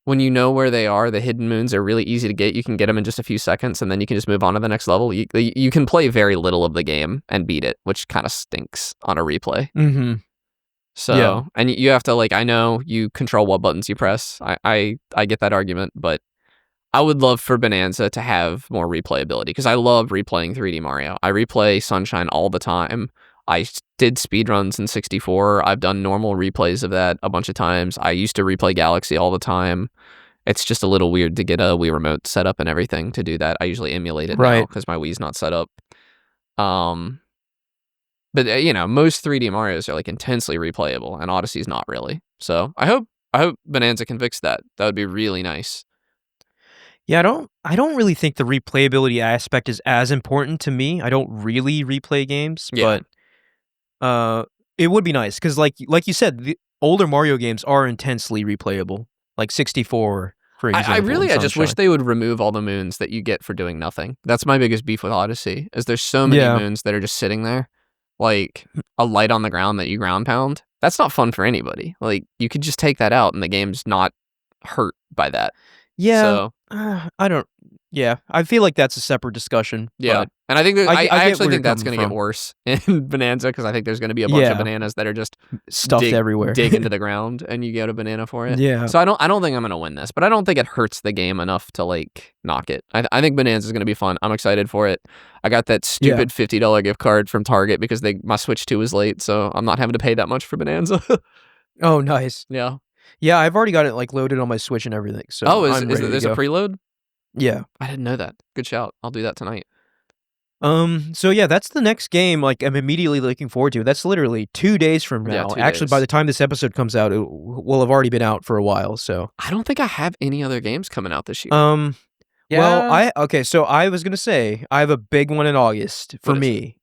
when you know where they are, the hidden moons are really easy to get. You can get them in just a few seconds, and then you can just move on to the next level. You can play very little of the game and beat it, which kind of stinks on a replay. So, and you have to, like, I know you control what buttons you press. I get that argument, but I would love for Bonanza to have more replayability, because I love replaying 3D Mario. I replay Sunshine all the time. I did speedruns in 64. I've done normal replays of that a bunch of times. I used to replay Galaxy all the time. It's just a little weird to get a Wii remote set up and everything to do that. I usually emulate it now because my Wii's not set up. But you know, most 3D Marios are like intensely replayable, and Odyssey's not really. So I hope Bonanza can fix that. That would be really nice. Yeah, I don't really think the replayability aspect is as important to me. I don't really replay games, but it would be nice because, like you said, the older Mario games are intensely replayable, like 64, for example. I just wish they would remove all the moons that you get for doing nothing. That's my biggest beef with Odyssey, is there's so many moons that are just sitting there, like a light on the ground that you ground pound. That's not fun for anybody. Like, you could just take that out and the game's not hurt by that. Yeah, so, I don't. Yeah, I feel like that's a separate discussion. Yeah, and I think I actually think that's going to get worse in Bonanza, because I think there's going to be a bunch of bananas that are just stuffed everywhere, dig into the ground, and you get a banana for it. Yeah. So I don't think I'm going to win this, but I don't think it hurts the game enough to like knock it. I think Bonanza is going to be fun. I'm excited for it. I got that stupid $50 gift card from Target because my Switch 2 was late, so I'm not having to pay that much for Bonanza. Oh, nice. Yeah. Yeah, I've already got it like loaded on my Switch and everything. So I'm ready to there's go. a preload? Yeah. I didn't know that. Good shout. I'll do that tonight. So yeah, that's the next game. Like I'm immediately looking forward to. That's literally 2 days from now. Yeah, 2 Actually, days. by the time this episode comes out, it will have already been out for a while. So I don't think I have any other games coming out this year. Yeah. Well, so I was gonna say I have a big one in August for What is me.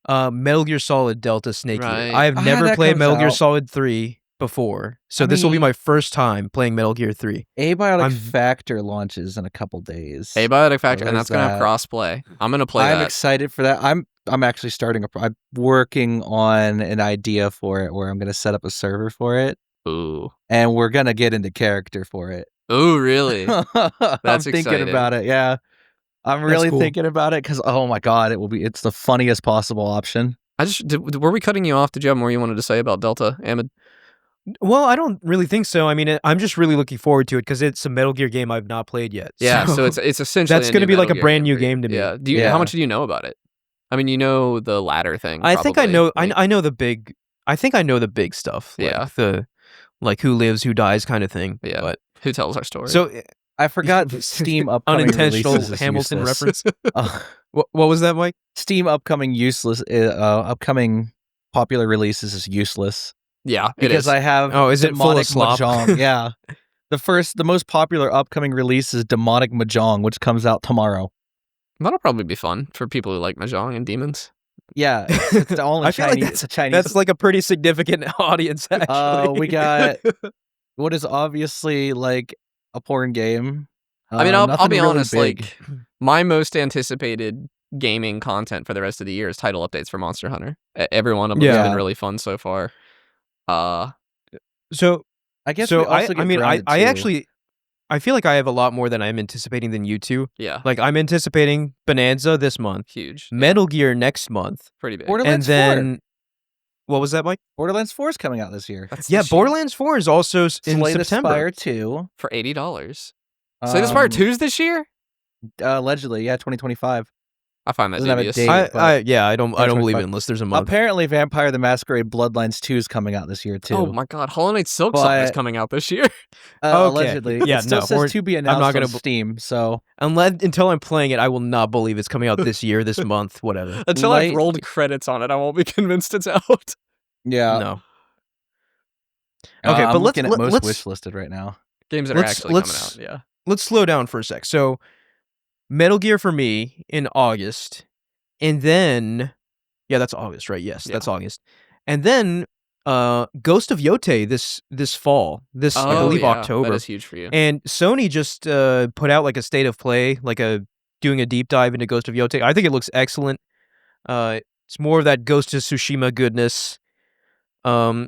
Metal Gear Solid Delta Snake Eater. Right. I have never that played comes Metal Gear out. Solid 3 before, so I this will be mean- my first time playing Metal Gear 3. Abiotic I'm- Factor launches in a couple days. Abiotic Factor, and there's that's gonna have that. crossplay. I'm gonna play I'm that. excited for that. I'm actually I'm working on an idea for it where I'm gonna set up a server for it, Ooh. and we're gonna get into character for it. Ooh, really? I'm That's thinking exciting. about it. Yeah, I'm really cool. thinking about it because oh my god, it's the funniest possible option. Were we cutting you off? Did you have more you wanted to say about Delta, Ahmed? Well, I don't really think so. I mean, I'm just really looking forward to it because it's a Metal Gear game I've not played yet. Yeah, so it's essentially that's going to be like a Gear brand new for you. game to me. Yeah. Yeah. How much do you know about it? I mean, you know the ladder thing. I think I probably. know. Like, I know the big. I think I know the big stuff. Like Yeah. the who lives, who dies kind of thing. Yeah. But Who tells our story? So I forgot Steam upcoming unintentional releases is Hamilton useless. reference. What was that, Mike? Steam upcoming popular releases is useless yeah, it because is. I have Oh, is it full of Demonic slop? Mahjong. Yeah, the most popular upcoming release is Demonic Mahjong, which comes out tomorrow. That'll probably be fun for people who like mahjong and demons. Yeah, it's all in I feel like Chinese. that's- it's a Chinese. That's like a pretty significant audience. Actually, We got what is obviously like a porn game. I mean, I'll nothing be really honest. big. Like, my most anticipated gaming content for the rest of the year is title updates for Monster Hunter. Every one of them has Yeah. been really fun so far. So I guess so we also get Grounded I too. actually I feel like I have a lot more than I'm anticipating than you two. Yeah, Like I'm anticipating Bonanza this month, huge, Metal Gear next month, pretty big. Borderlands and 4. then what was that, Mike? Borderlands 4 is coming out this year. That's Yeah, this year Borderlands 4 is also in Slay the September. Spire 2. for $80. Slay the Spire 2's this year. Allegedly, yeah, 2025. I find that Doesn't have a dubious. date. I but- don't believe 2025. it unless there's a month. Apparently, Vampire the Masquerade Bloodlines 2 is coming out this year too. Oh my god, Hollow Knight Silksong is But- coming out this year. Okay. Allegedly, Yeah, it still no, says to be announced not gonna on Steam. So Until I'm playing it, I will not believe it's coming out this year, this month, whatever. Until I've Light- rolled credits on it, I won't be convinced it's out. yeah, No. Okay, I'm but let's looking at most let's wish listed right now. Games that are Let's- actually let's- coming out. Yeah. let's slow down for a sec. So, Metal Gear for me in August, and then that's August, right? Yes, that's August, and then Ghost of Yote this fall. This I believe yeah, October. That is huge for you. And Sony just put out like a state of play, like doing a deep dive into Ghost of Yote. I think it looks excellent. It's more of that Ghost of Tsushima goodness. We're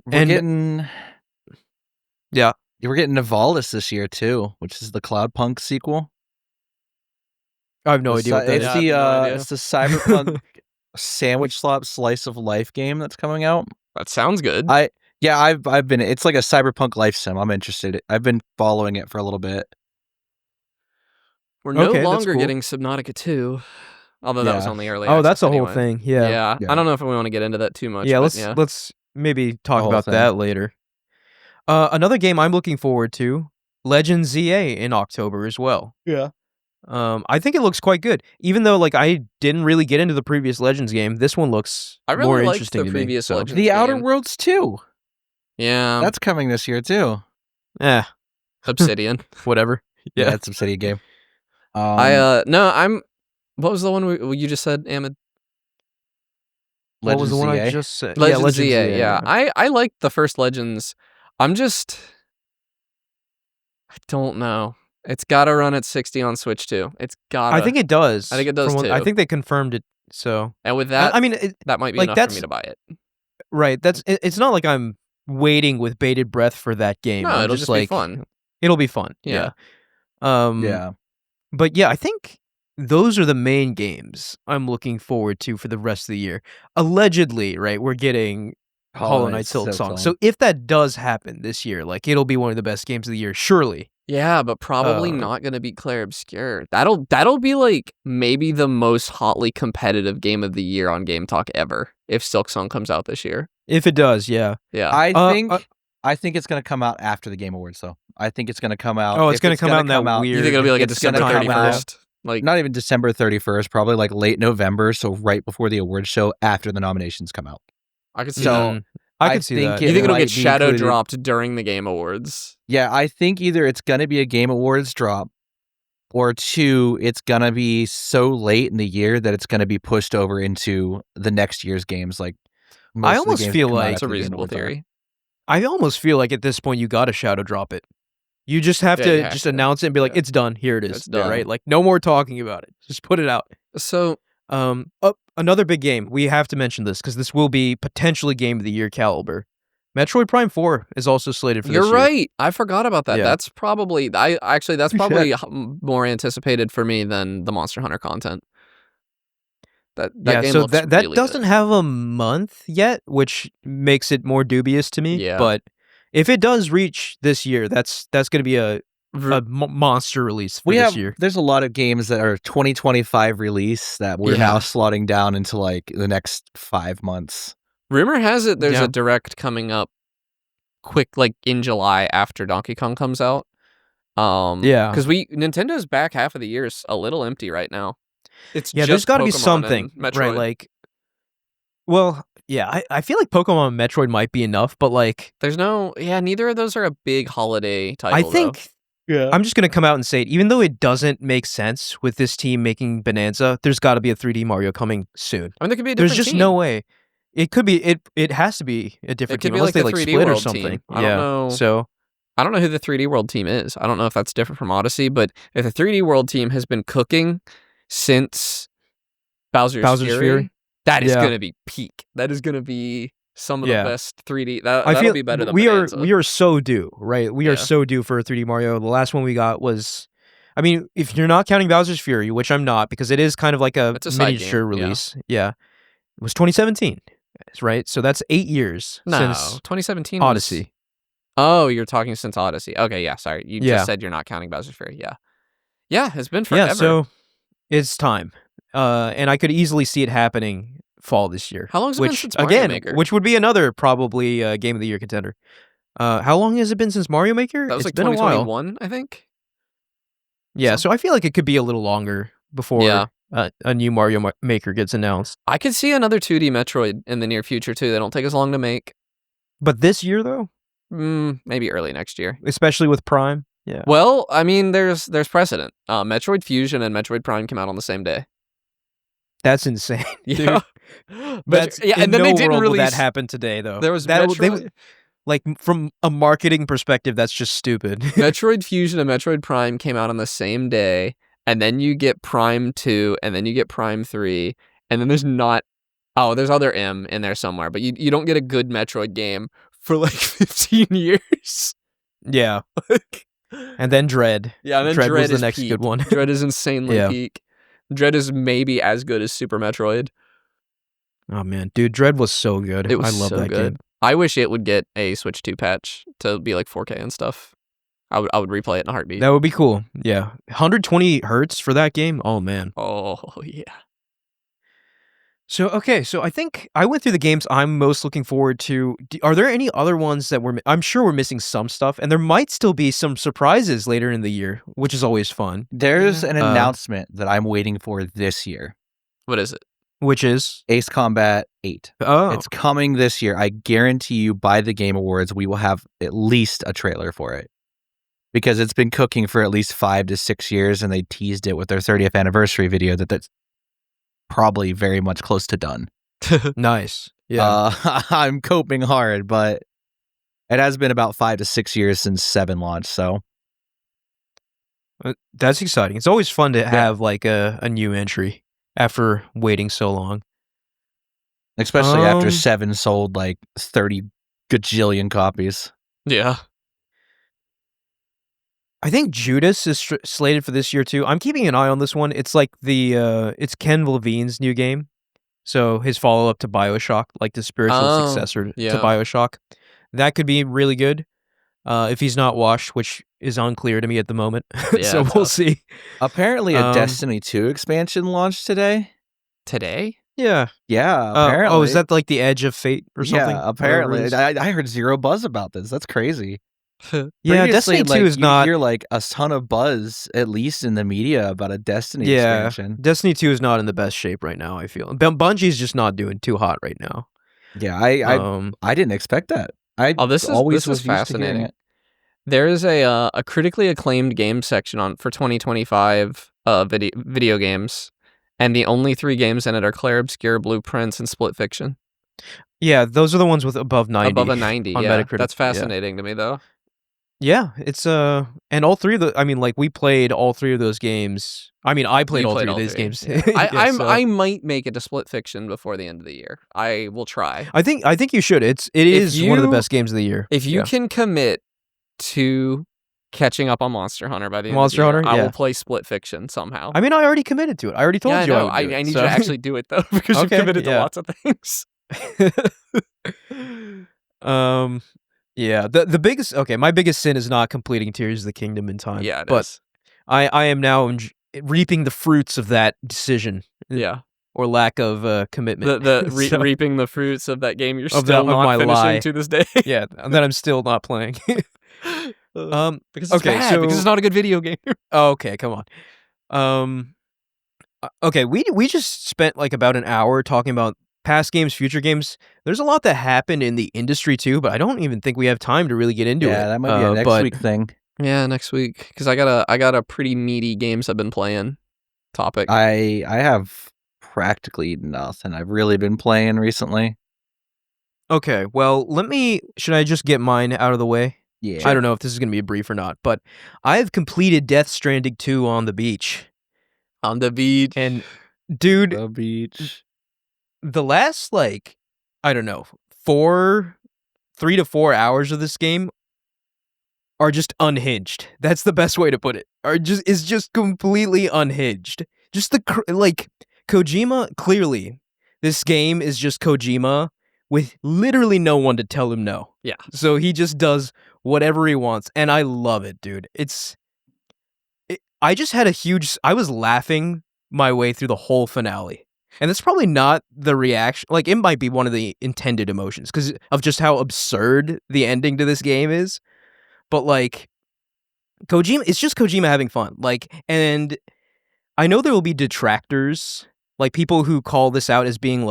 getting Nivalis this year too, which is the Cloudpunk sequel. I have no idea what that It's is. I have no idea. it's the Cyberpunk sandwich slap slice of life game that's coming out. That sounds good. I've been. It's like a Cyberpunk life sim. I'm interested. I've been following it for a little bit. We're no Okay, that's longer cool. getting Subnautica 2, although that was Yeah. only early. Oh, that's a access whole anyway. thing. Yeah. I don't know if we want to get into that too much. Yeah, but let's maybe talk whole about thing. that later. Another game I'm looking forward to, Legend ZA in October as well. Yeah. I think it looks quite good. Even though like I didn't really get into the previous Legends game, this one looks I really more liked interesting the to me. previous So, Legends. The Outer game. Worlds 2. Yeah, That's coming this year too. Obsidian. whatever. Yeah, Yeah. it's Obsidian game. I'm. What was the one you just said, Ahmed? What was the one I ZA? just said? Legends Legends ZA. Yeah, I like the first Legends. I don't know. It's got to run at 60 on Switch too. It's got. I think it does. I think it does, I too. think they confirmed it. So And with that, I mean, that might be like, enough for that's- me to buy it. right. It's not like I'm waiting with bated breath for that game. No, I'm it'll just like, be fun. It'll be fun. Yeah. Yeah. But yeah, I think those are the main games I'm looking forward to for the rest of the year. Allegedly, right? We're getting Hollow Knight Silksong. So if that does happen this year, like it'll be one of the best games of the year, surely. Yeah, but probably not going to be Claire Obscure. That'll be like maybe the most hotly competitive game of the year on Game Talk ever if Silksong comes out this year. If it does, yeah. Yeah. I think I think it's going to come out after the Game Awards, though. I think it's going to come out. Oh, it's going to come out in that weird. You think it'll be like a December 31st? Like not even December 31st, probably like late November, so right before the awards show, after the nominations come out. I could see that. I could see that. You think it'll get shadow dropped during the Game Awards? Yeah, I think either it's going to be a Game Awards drop, or 2, it's going to be so late in the year that it's going to be pushed over into the next year's games. Like, I almost feel like it's a reasonable theory. I almost feel like at this point you got to shadow drop it. You just have to announce it and be like, it's done. Here it is. It's done. Right? Like, no more talking about it. Just put it out. So, another big game. We have to mention this because this will be potentially Game of the Year caliber. Metroid Prime 4 is also slated for this year. You're right. I forgot about that. Yeah. That's probably more anticipated for me than the Monster Hunter content. That game looks really doesn't have a month yet, which makes it more dubious to me. Yeah. But if it does reach this year, that's going to be a monster release for this year. There's a lot of games that are 2025 release that we're now slotting down into like the next 5 months. Rumor has it there's a direct coming up quick, like in July after Donkey Kong comes out. Because Nintendo's back half of the year is a little empty right now. It's there's got to be something, right? Like, well, I feel like Pokemon and Metroid might be enough, but like, there's neither of those are a big holiday title. I think. Yeah. I'm just going to come out and say it. Even though it doesn't make sense with this team making Bonanza, there's got to be a 3D Mario coming soon. I mean, there could be a different There's just team. No way. It could be. It has to be a different team unless they like split or something. Team. I don't know. So I don't know who the 3D World team is. I don't know if that's different from Odyssey, but if the 3D World team has been cooking since Bowser's Fury, that is going to be peak. That is going to be some of the best 3D. That'll be better than Bonanza. We are so due, right? We are so due for a 3D Mario. The last one we got was, I mean, if you're not counting Bowser's Fury, which I'm not, because it is kind of like a miniature release. Yeah. It was 2017, right? So that's 8 years since 2017 Odyssey. Oh, you're talking since Odyssey. Okay, yeah, sorry. You just said you're not counting Bowser's Fury. Yeah. Yeah, it's been forever. Yeah, so it's time. And I could easily see it happening fall this year. How long has it been since Mario Maker? Which would be another probably Game of the Year contender. How long has it been since Mario Maker? That was it's like been 2021, I think. Yeah, so I feel like it could be a little longer before a new Mario Maker gets announced. I could see another 2D Metroid in the near future too. They don't take as long to make. But this year though? Maybe early next year. Especially with Prime. Yeah. Well, I mean, there's precedent. Metroid Fusion and Metroid Prime came out on the same day. That's insane. Yeah. But and then they didn't release. That happened today though. There was Metroid. Like from a marketing perspective, that's just stupid. Metroid Fusion and Metroid Prime came out on the same day, and then you get Prime 2, and then you get Prime 3, and then there's other M in there somewhere, but you don't get a good Metroid game for like 15 years. Yeah. And then Dread. Yeah, and then Dread was is the next peak. good one. Dread is insanely peak. Dread is maybe as good as Super Metroid. Oh man, dude, Dread was so good. I love that good. game. I wish it would get a Switch 2 patch to be like 4K and stuff. I would replay it in a heartbeat. That would be cool. Yeah. 120 hertz for that game? Oh man. Oh yeah. So I think I went through the games I'm most looking forward to. Are there any other ones that I'm sure we're missing some stuff, and there might still be some surprises later in the year, which is always fun. There's an announcement that I'm waiting for this year. What is it? Which is Ace Combat 8. Oh. It's coming this year. I guarantee you by the Game Awards, we will have at least a trailer for it. Because it's been cooking for at least 5 to 6 years, and they teased it with their 30th anniversary video that's probably very much close to done. Nice. Yeah. I'm coping hard, but it has been about 5 to 6 years since 7 launched, so. That's exciting. It's always fun to have like a new entry after waiting so long. Especially after 7 sold like 30 gajillion copies. Yeah. I think Judas is slated for this year too. I'm keeping an eye on this one. It's like it's Ken Levine's new game. So his follow-up to BioShock, like the spiritual successor to BioShock. That could be really good. If he's not washed, which is unclear to me at the moment. Yeah, so we'll see. Apparently a Destiny 2 expansion launched today. Today? Yeah. apparently. Oh, is that like the Edge of Fate or something? Yeah, apparently. I heard zero buzz about this. That's crazy. Yeah, Previously, Destiny 2 is not. You hear like a ton of buzz, at least in the media, about a Destiny expansion. Destiny 2 is not in the best shape right now, I feel. Bungie's just not doing too hot right now. Yeah, I didn't expect that. This is fascinating. There is a critically acclaimed game section for 2025 video games, and the only 3 games in it are Clair Obscur, Blueprints, and Split Fiction. Yeah, those are the ones with above 90. Above a 90, on yeah. Metacritic. That's fascinating to me, though. Yeah, it's and all 3 of the. I mean, like we played all 3 of those games. I mean, I played all 3 of these games. Yeah. I might make it to Split Fiction before the end of the year. I will try. I think you should. It is one of the best games of the year. If you can commit to catching up on Monster Hunter by the end of the year, I will play Split Fiction somehow. I mean, I already committed to it. I already told you. I need you to actually do it though, because you've committed to lots of things. Yeah, the biggest my biggest sin is not completing Tears of the Kingdom in time. Yeah, but I am now reaping the fruits of that decision. Yeah. Or lack of commitment. Reaping the fruits of that game you're still not finishing to this day. Yeah, that I'm still not playing. Because it's bad, because it's not a good video game. Okay, come on. Okay, we just spent like about an hour talking about past games, future games. There's a lot that happened in the industry too, but I don't even think we have time to really get into it. Yeah, that might be a next week thing. Yeah, next week, because I got a pretty meaty games I've been playing topic. I have practically nothing I've really been playing recently. Okay, well, should I just get mine out of the way? Yeah. I don't know if this is going to be a brief or not, but I've completed Death Stranding 2 on the beach. On the beach. And dude, the beach. The last I don't know, 3 to 4 hours of this game are just unhinged. That's the best way to put it. Is just completely unhinged. Just Kojima, clearly, this game is just Kojima with literally no one to tell him no. Yeah. So he just does whatever he wants, and I love it, dude. I just had I was laughing my way through the whole finale. And that's probably not the reaction. Like, it might be one of the intended emotions because of just how absurd the ending to this game is. But, Kojima, it's just Kojima having fun. And I know there will be detractors, people who call this out as being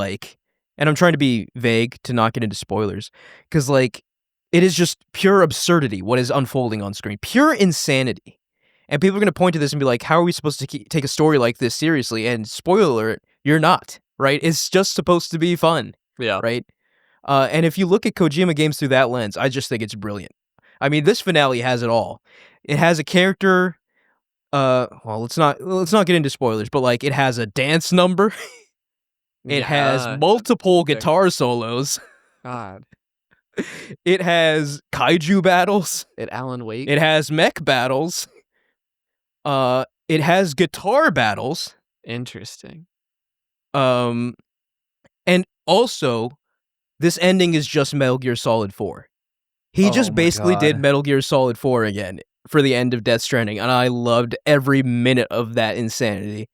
and I'm trying to be vague to not get into spoilers, because, it is just pure absurdity what is unfolding on screen. Pure insanity. And people are going to point to this and be like, how are we supposed to take a story like this seriously? And spoiler alert, you're not, right? It's just supposed to be fun. Yeah. Right? And if you look at Kojima games through that lens, I just think it's brilliant. I mean, this finale has it all. It has a character. Well, let's not get into spoilers, but it has a dance number. It has multiple guitar solos. God. It has kaiju battles. Alan Wake. It has mech battles. It has guitar battles. Interesting. And also, this ending is just Metal Gear Solid 4. He just basically did Metal Gear Solid 4 again for the end of Death Stranding, and I loved every minute of that insanity.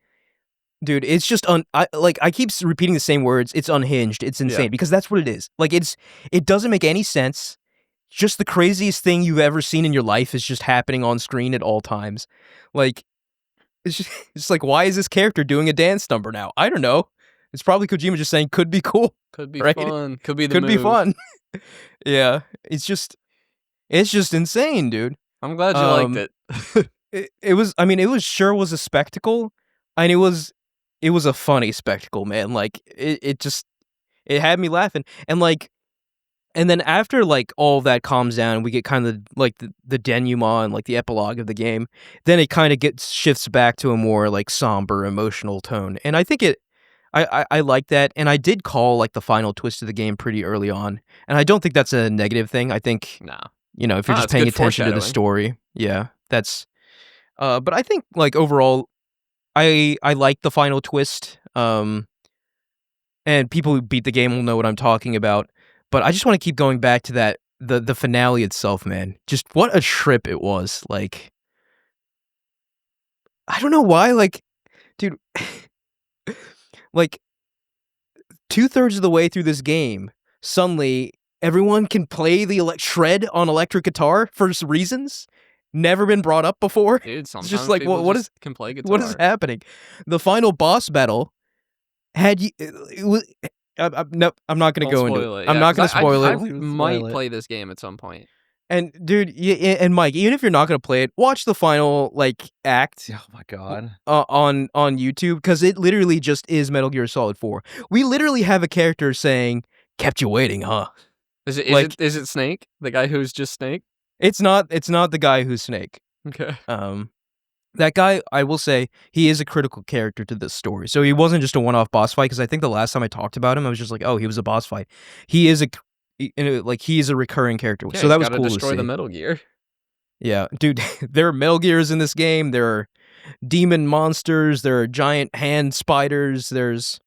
Dude, it's just I keep repeating the same words. It's unhinged. It's insane because that's what it is. It doesn't make any sense. Just the craziest thing you've ever seen in your life is just happening on screen at all times. It's just why is this character doing a dance number now? I don't know. It's probably Kojima just saying could be cool. Could be fun. Could be the move. Could be fun. Yeah. It's just insane, dude. I'm glad you liked it. It was was a spectacle, and it was a funny spectacle, man. It had me laughing. And then after all of that calms down and we get kind of the denouement and the epilogue of the game, then it kind of shifts back to a more somber emotional tone. And I think I like that. And I did call the final twist of the game pretty early on. And I don't think that's a negative thing. I think if you're just paying attention to the story, that's but I think overall I like the final twist. And people who beat the game will know what I'm talking about. But I just want to keep going back to that the finale itself, man. Just what a trip it was. I don't know why, dude. 2/3 of the way through this game, suddenly everyone can play the shred on electric guitar for reasons never been brought up before. Dude, sometimes it's just like, people can play guitar. What is happening? The final boss battle had you. Nope, I'm not going to go into it. I'm not going to spoil it. I might play this game at some point. And dude, and Mike, even if you're not going to play it, watch the final act. Oh my god! On YouTube, because it literally just is Metal Gear Solid 4. We literally have a character saying, "Kept you waiting, huh?" Is it Snake? The guy who's just Snake? It's not the guy who's Snake. Okay. That guy, I will say, he is a critical character to this story. So he wasn't just a one-off boss fight, because I think the last time I talked about him, I was just like, oh, he was a boss fight. He is a recurring character. Yeah, so that was cool to destroy see. the Metal Gear. Yeah, dude, there are Metal Gears in this game. There are demon monsters. There are giant hand spiders. There's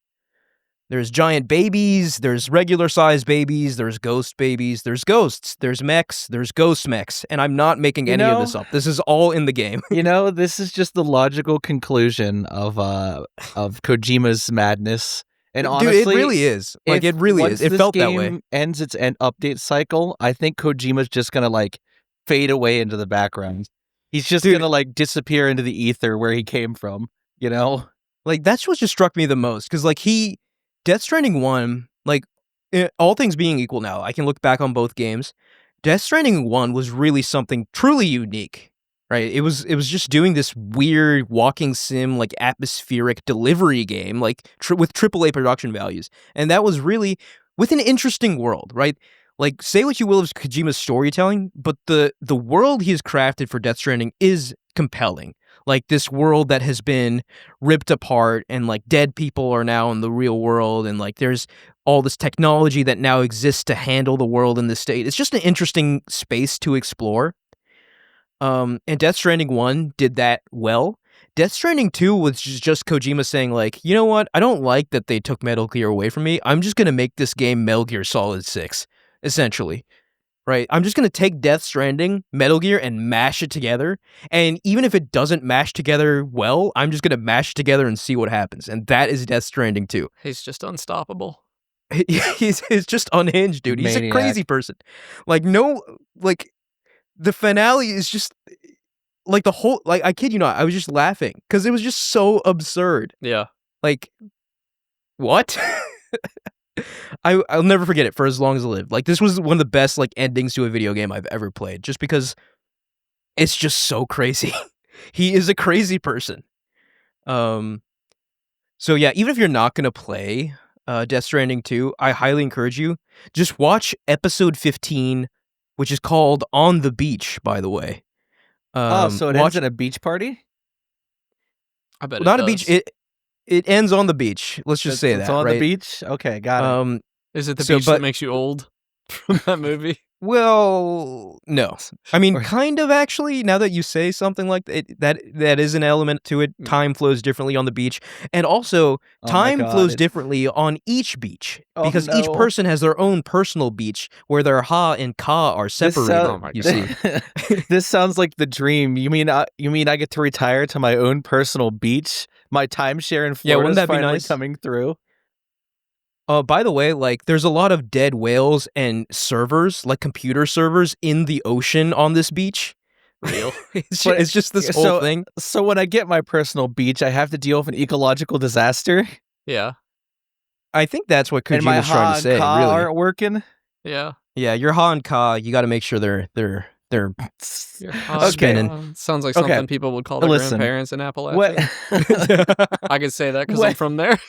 giant babies. There's regular-sized babies. There's ghost babies. There's ghosts. There's mechs. There's ghost mechs. And I'm not making any of this up. This is all in the game. This is just the logical conclusion of Kojima's madness. And honestly, dude, it really is. It really is. It felt that way. Once this game ends its update cycle, I think Kojima's just gonna fade away into the background. He's just gonna disappear into the ether where he came from. That's what just struck me the most, because Death Stranding 1, all things being equal now, I can look back on both games. Death Stranding 1 was really something truly unique, right? It was just doing this weird walking sim, atmospheric delivery game, with AAA production values. And that was really with an interesting world, right? Say what you will of Kojima's storytelling, but the world he has crafted for Death Stranding is compelling. This world that has been ripped apart, and dead people are now in the real world, and there's all this technology that now exists to handle the world in this state. It's just an interesting space to explore. And Death Stranding 1 did that well. Death Stranding 2 was just Kojima saying, you know what? I don't like that they took Metal Gear away from me. I'm just going to make this game Metal Gear Solid 6, essentially. Right, I'm just going to take Death Stranding, Metal Gear, and mash it together. And even if it doesn't mash together well, I'm just going to mash it together and see what happens. And that is Death Stranding 2. He's just unstoppable. He's just unhinged, dude. He's Maniac. A crazy person. The finale is just the whole, I kid you not, I was just laughing because it was just so absurd. Yeah. What? I'll never forget it for as long as I live. This was one of the best endings to a video game I've ever played, just because it's just so crazy. He is a crazy person. So yeah, even if you're not gonna play Death Stranding 2, I highly encourage you just watch episode 15, which is called On the Beach, by the way. So it ends at a beach party? I bet not a beach. It ends on the beach. Let's just say that. It's on right? the beach? Okay, got it. Is it the beach that makes you old from that movie? Well, no. I mean, kind of actually, now that you say something like that, that is an element to it. Time flows differently on the beach. And also, time flows differently on each beach. Because each person has their own personal beach where their ha and ka are separated, you see. This sounds like the dream. You mean I get to retire to my own personal beach? My timeshare in Florida is finally coming through. By the way, there's a lot of dead whales and servers, computer servers in the ocean on this beach. Real? It's just this whole thing. So when I get my personal beach, I have to deal with an ecological disaster? Yeah. I think that's what Kojima's trying to say, really. Aren't working? Yeah. Yeah, your ha and ka, you got to make sure they're spinning. Sounds like something people would call their grandparents in Appalachia. I could say that because I'm from there.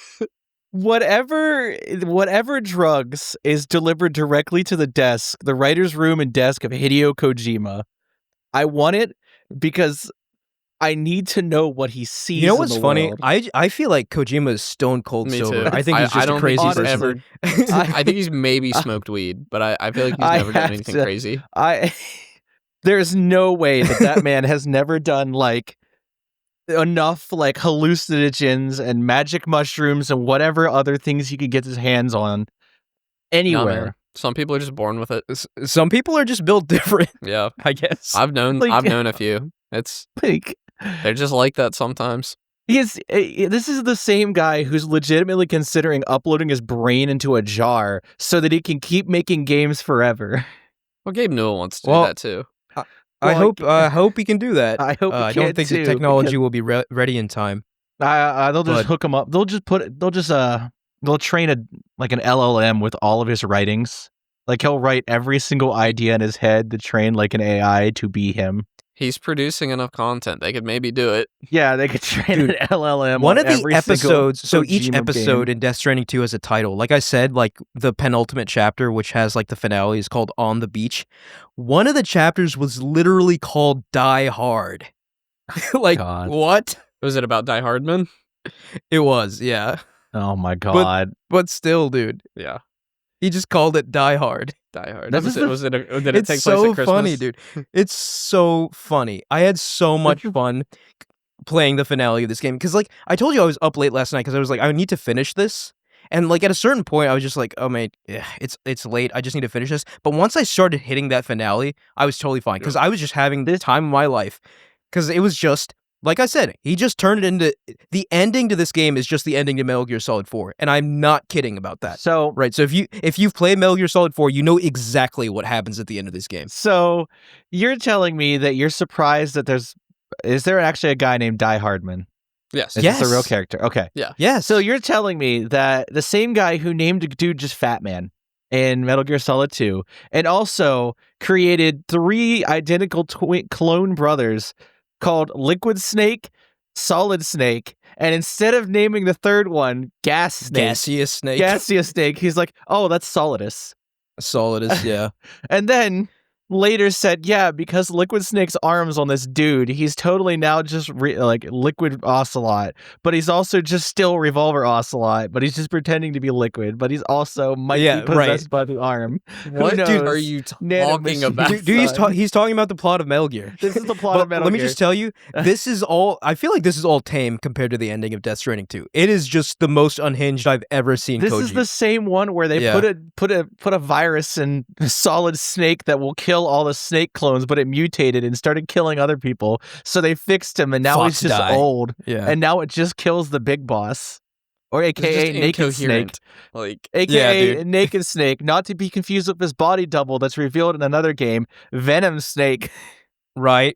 Whatever drugs is delivered directly to the desk, the writer's room and desk of Hideo Kojima, I want it because I need to know what he sees. You know what's funny? World. I feel like Kojima is stone cold sober. I think he's just a crazy person. I think he's maybe smoked weed, but I feel like he's never done anything crazy. There's no way that man has never done enough hallucinogens and magic mushrooms and whatever other things he could get his hands on anywhere. No, some people are just born with it. Some people are just built different. Yeah, I guess. I've known a few. It's they're just like that sometimes. This is the same guy who's legitimately considering uploading his brain into a jar so that he can keep making games forever. Well, Gabe Newell wants to do that too. I hope he can do that. I hope I don't think the technology will be ready in time. They'll just hook him up. They'll train an LLM with all of his writings. Like he'll write every single idea in his head to train like an AI to be him. He's producing enough content. They could maybe do it. Yeah, they could train an LLM. One of the episodes, so each episode in Death Stranding 2 has a title. Like I said, like the penultimate chapter, which has like the finale, is called On the Beach. One of the chapters was literally called Die Hard. Like, God. What? Was it about Die Hardman? It was, yeah. Oh my God. But still, dude. Yeah. He just called it Die Hard. Die Hard. Did it take place at Christmas? It's so funny, dude. It's so funny. I had so much fun playing the finale of this game because, like, I told you I was up late last night because I was like, I need to finish this. And like at a certain point, I was just like, oh man, it's late. I just need to finish this. But once I started hitting that finale, I was totally fine because I was just having the time of my life. Because it was just, like I said, he just turned it into, the ending to this game is just the ending to Metal Gear Solid 4, and I'm not kidding about that. So, right, so if you've played Metal Gear Solid 4, you know exactly what happens at the end of this game. So, you're telling me that you're surprised that is there actually a guy named Die Hardman? Yes. Is this a real character? Okay. Yeah. Yeah. So you're telling me that the same guy who named a dude just Fat Man in Metal Gear Solid 2, and also created 3 identical clone brothers called Liquid Snake, Solid Snake, and instead of naming the third one Gaseous Snake, he's like, oh, that's Solidus. Yeah. And then later said, yeah, because Liquid Snake's arms on this dude, he's totally now just Liquid Ocelot, but he's also just still Revolver Ocelot, but he's just pretending to be Liquid, but he's also might be possessed by the arm. What are you talking about? Dude, he's talking about the plot of Metal Gear. This is the plot of Metal Gear. Let me just tell you, this is all, I feel like this is all tame compared to the ending of Death Stranding 2. It is just the most unhinged I've ever seen This Koji. is the same one where they put a virus in Solid Snake that will kill all the Snake clones, but it mutated and started killing other people. So they fixed him, and now he's just old. Yeah. And now it just kills the big boss, or AKA Naked Snake, AKA Naked Snake, not to be confused with his body double that's revealed in another game, Venom Snake. Right.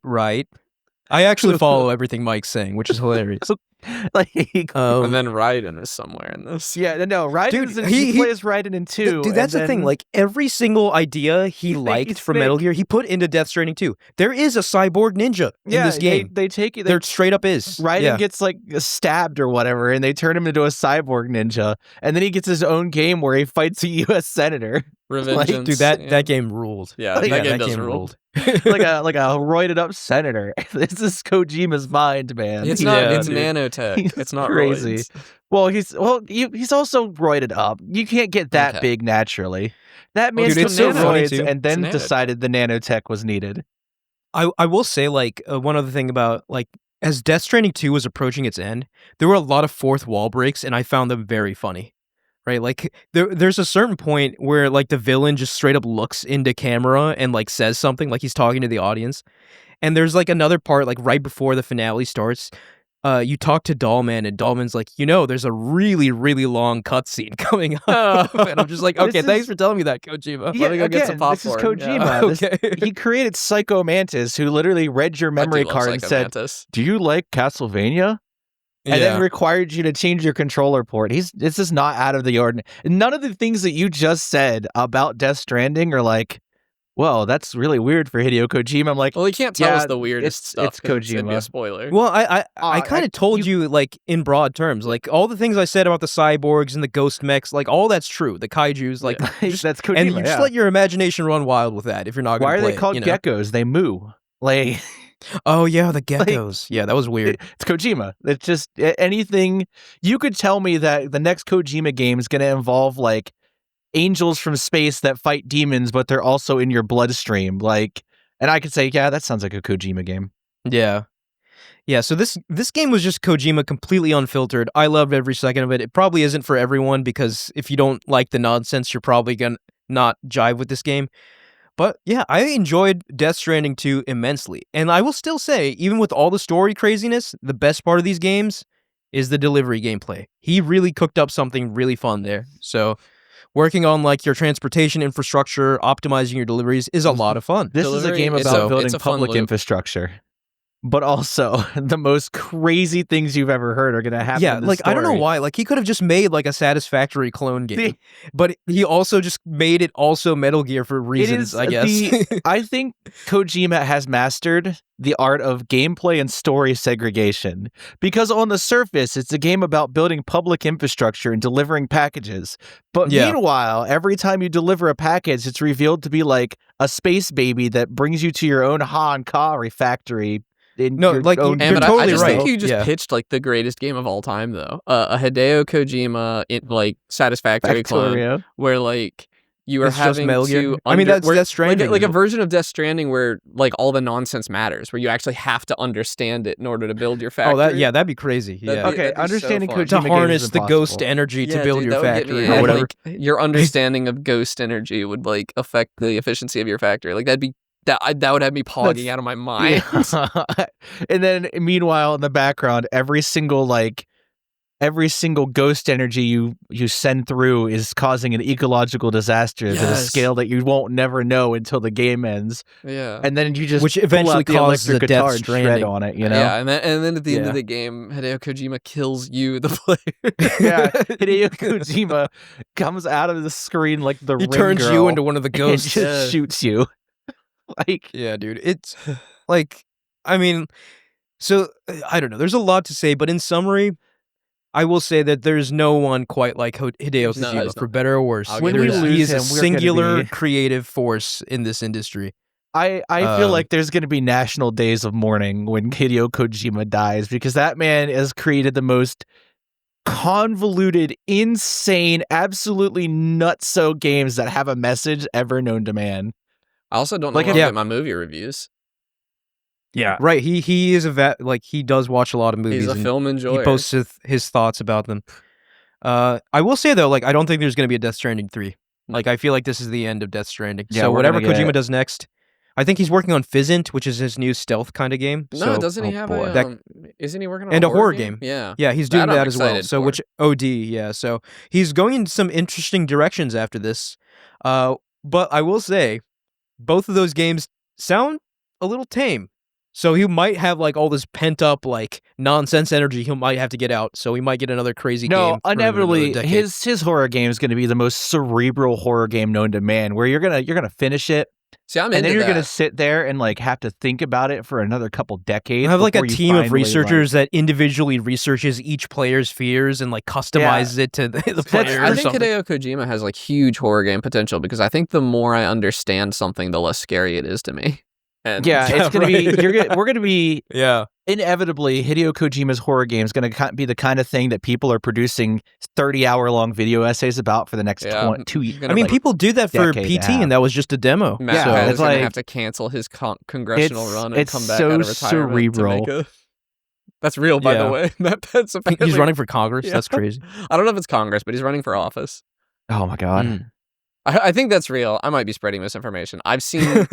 I actually follow everything Mike's saying, which is hilarious. And then Raiden is somewhere in this. Yeah, no, Raiden. He plays Raiden in 2. Dude, that's the thing. Like every single idea he liked from Metal Gear, he put into Death Stranding 2. There is a cyborg ninja in this game. They take it. There straight up is. Raiden gets like stabbed or whatever, and they turn him into a cyborg ninja, and then he gets his own game where he fights a U.S. senator. Revengeance. Dude, that game ruled. Yeah, that game ruled. like a roided up senator. This is Kojima's mind, man. It's not. It's nanotech. It's not crazy. Roids. Well, he's also roided up. You can't get that big naturally. That man took nanoids and then decided the nanotech was needed. I will say, like, one other thing about, like, as Death Stranding 2 was approaching its end, there were a lot of fourth wall breaks, and I found them very funny. Right, like there's a certain point where like the villain just straight up looks into camera and like says something, like he's talking to the audience. And there's like another part, like right before the finale starts, you talk to Dollman, and Dollman's like, there's a really, really long cutscene coming up. And I'm just like, okay, thanks for telling me that, Kojima. Yeah, Let me go get some popcorn. This is Kojima. Yeah. Okay. He created Psycho Mantis, who literally read your memory card and said, "Do you like Castlevania?" And then required you to change your controller port. This is not out of the ordinary. None of the things that you just said about Death Stranding are like, well, that's really weird for Hideo Kojima. I'm like, well, he can't tell us the weirdest stuff. It's Kojima. It'd be a spoiler. Well, I kind of told you like in broad terms, like all the things I said about the cyborgs and the ghost mechs, like all that's true. The kaijus, like that's Kojima. And you just let your imagination run wild with that if you're not going to play. Why are they called geckos? They moo. Like. Oh yeah, the geckos. Yeah, that was weird. It's Kojima. It's just anything. You could tell me that the next Kojima game is going to involve like angels from space that fight demons, but they're also in your bloodstream. Like, and I could say, yeah, that sounds like a Kojima game. Yeah. So this game was just Kojima completely unfiltered. I loved every second of it. It probably isn't for everyone because if you don't like the nonsense, you're probably gonna not jive with this game. But yeah, I enjoyed Death Stranding 2 immensely. And I will still say, even with all the story craziness, the best part of these games is the delivery gameplay. He really cooked up something really fun there. So working on like your transportation infrastructure, optimizing your deliveries is a lot of fun. This is a game about building public infrastructure. But also, the most crazy things you've ever heard are going to happen. Yeah, like, I don't know why. Like, he could have just made, like, a Satisfactory clone game. But he also just made it also Metal Gear for reasons, I guess. I think Kojima has mastered the art of gameplay and story segregation. Because on the surface, it's a game about building public infrastructure and delivering packages. But meanwhile, every time you deliver a package, it's revealed to be, like, a space baby that brings you to your own Han Ka refactory. No, like, you're totally I just right. think you just pitched like the greatest game of all time, though. A Hideo Kojima like Satisfactory clone, where like you are having to. I mean, that's Death Stranding, like a version of Death Stranding where like all the nonsense matters, where you actually have to understand it in order to build your factory. That'd be crazy. Okay, understanding Kojima to harness the ghost energy to build your factory or whatever. Like, your understanding of ghost energy would like affect the efficiency of your factory. Like that would have me pogging out of my mind. Yeah. And then meanwhile, in the background, every single ghost energy you send through is causing an ecological disaster at a scale that you won't never know until the game ends. Yeah. And then you just which eventually causes a Death Stranding on it, you know? Yeah, and then at the end of the game, Hideo Kojima kills you, the player. Yeah, Hideo Kojima comes out of the screen like the Ring turns Girl you into one of the ghosts. And just shoots you. Like, yeah, dude, it's like, I mean, so I don't know. There's a lot to say, but in summary, I will say that there's no one quite like Hideo Kojima, for better or worse. When we lose he is him, a singular creative force in this industry. I feel like there's going to be national days of mourning when Hideo Kojima dies, because that man has created the most convoluted, insane, absolutely nutso games that have a message ever known to man. I also don't know how to get my movie reviews. Yeah, right. He is he does watch a lot of movies. He's a film enjoyer. He posts his thoughts about them. I will say though, like, I don't think there's going to be a Death Stranding 3. Like, I feel like this is the end of Death Stranding. Yeah, so whatever Kojima does next, I think he's working on Fizzant, which is his new stealth kind of game. No, doesn't he have isn't he working on a horror game? Yeah, he's doing that as well. So which OD, yeah. So he's going in some interesting directions after this. But I will say, both of those games sound a little tame. So he might have like all this pent up like nonsense energy he might have to get out. So he might get another crazy game. No, inevitably his horror game is going to be the most cerebral horror game known to man, where you're gonna finish it. See, and then you're gonna sit there and like have to think about it for another couple decades. I have like a team of researchers that individually researches each player's fears and like customizes it to the player. I think Hideo Kojima has like huge horror game potential, because I think the more I understand something, the less scary it is to me. And it's gonna be we're gonna be inevitably Hideo Kojima's horror game is gonna be the kind of thing that people are producing 30-hour-long video essays about for the next 2 years. I mean, people do that for PT, and that was just a demo. Matt is gonna have to cancel his congressional run and come back out of retirement. Cerebral. That's real, by the way. Matt Pence apparently, he's running for Congress. Yeah. That's crazy. I don't know if it's Congress, but he's running for office. Oh my god. I think that's real. I might be spreading misinformation. I've seen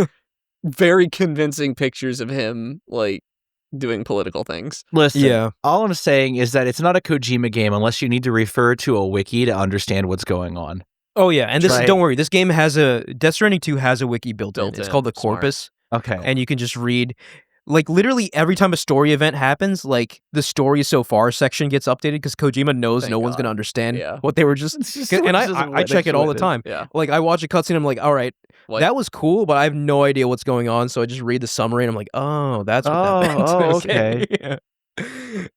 very convincing pictures of him like doing political things. Listen, all I'm saying is that it's not a Kojima game unless you need to refer to a wiki to understand what's going on. Oh yeah, and don't worry, this game has Death Stranding 2 has a wiki built in. It's called the Corpus. Okay. And you can just read, like, literally every time a story event happens, like, the story so far section gets updated because Kojima knows no one's going to understand what they were just... and I check it all the time. Yeah. Like, I watch a cutscene, I'm like, all right, that was cool, but I have no idea what's going on, so I just read the summary, and I'm like, oh, that's what that meant. Oh, okay.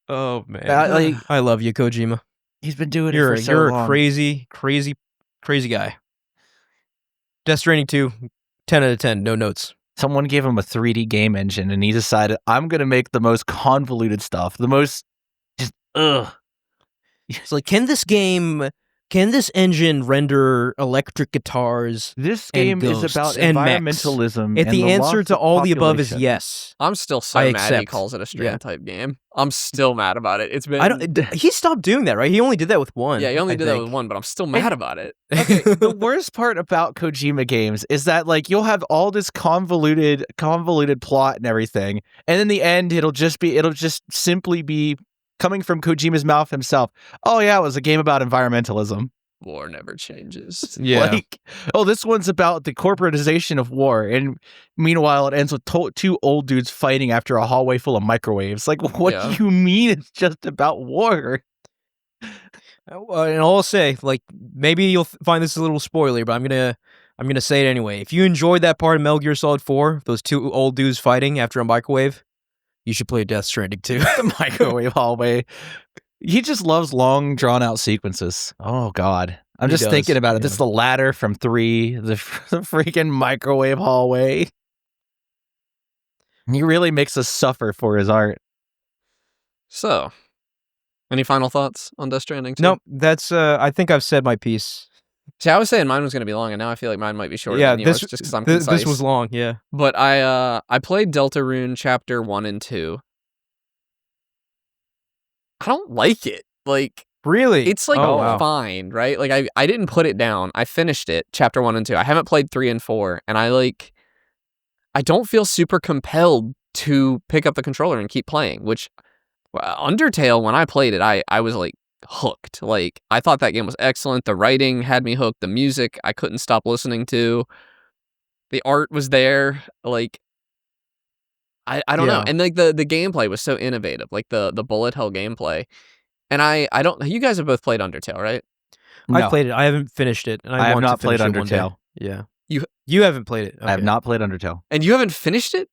Oh, man. I love you, Kojima. He's been doing it for so long. You're a crazy guy. Death Stranding 2, 10 out of 10, no notes. Someone gave him a 3D game engine, and he decided, I'm going to make the most convoluted stuff, the most just, It's like, can this engine render electric guitars? This game is about environmentalism. If the answer to all the above is yes, I'm still mad he calls it a Strand type game. I'm still mad about it. It's been he stopped doing that, right? He only did that with one. Yeah, he only did that with one, but I'm still mad about it. Okay, the worst part about Kojima games is that like you'll have all this convoluted plot and everything, and in the end it'll just simply be coming from Kojima's mouth himself. Oh yeah, it was a game about environmentalism. War never changes. Yeah. Like, oh, this one's about the corporatization of war, and meanwhile, it ends with two old dudes fighting after a hallway full of microwaves. Like, what do you mean it's just about war? And I'll say, like, maybe you'll find this a little spoiler, but I'm gonna say it anyway. If you enjoyed that part of Metal Gear Solid 4, those two old dudes fighting after a microwave, you should play Death Stranding too. The microwave hallway. He just loves long, drawn-out sequences. Oh, God. I'm just thinking about it. This is the ladder from 3, the freaking microwave hallway. He really makes us suffer for his art. So, any final thoughts on Death Stranding 2? Nope, that's, I think I've said my piece. See, I was saying mine was going to be long, and now I feel like mine might be shorter than yours, just because I'm concise. This was long, yeah. But I played Deltarune Chapter 1 and 2. I don't like it. Like, really? It's like fine, right? Like I didn't put it down. I finished it, Chapter 1 and 2. I haven't played 3 and 4, and I don't feel super compelled to pick up the controller and keep playing, which Undertale, when I played it, I was like hooked. Like, I thought that game was excellent. The writing had me hooked. The music I couldn't stop listening to. The art was there. Like, I don't know. And like the gameplay was so innovative, like the bullet hell gameplay. And I don't, you guys have both played Undertale, right? No. I've played it. I haven't finished it. And I have not played Undertale. Yeah. You haven't played it. Okay. I have not played Undertale. And you haven't finished it?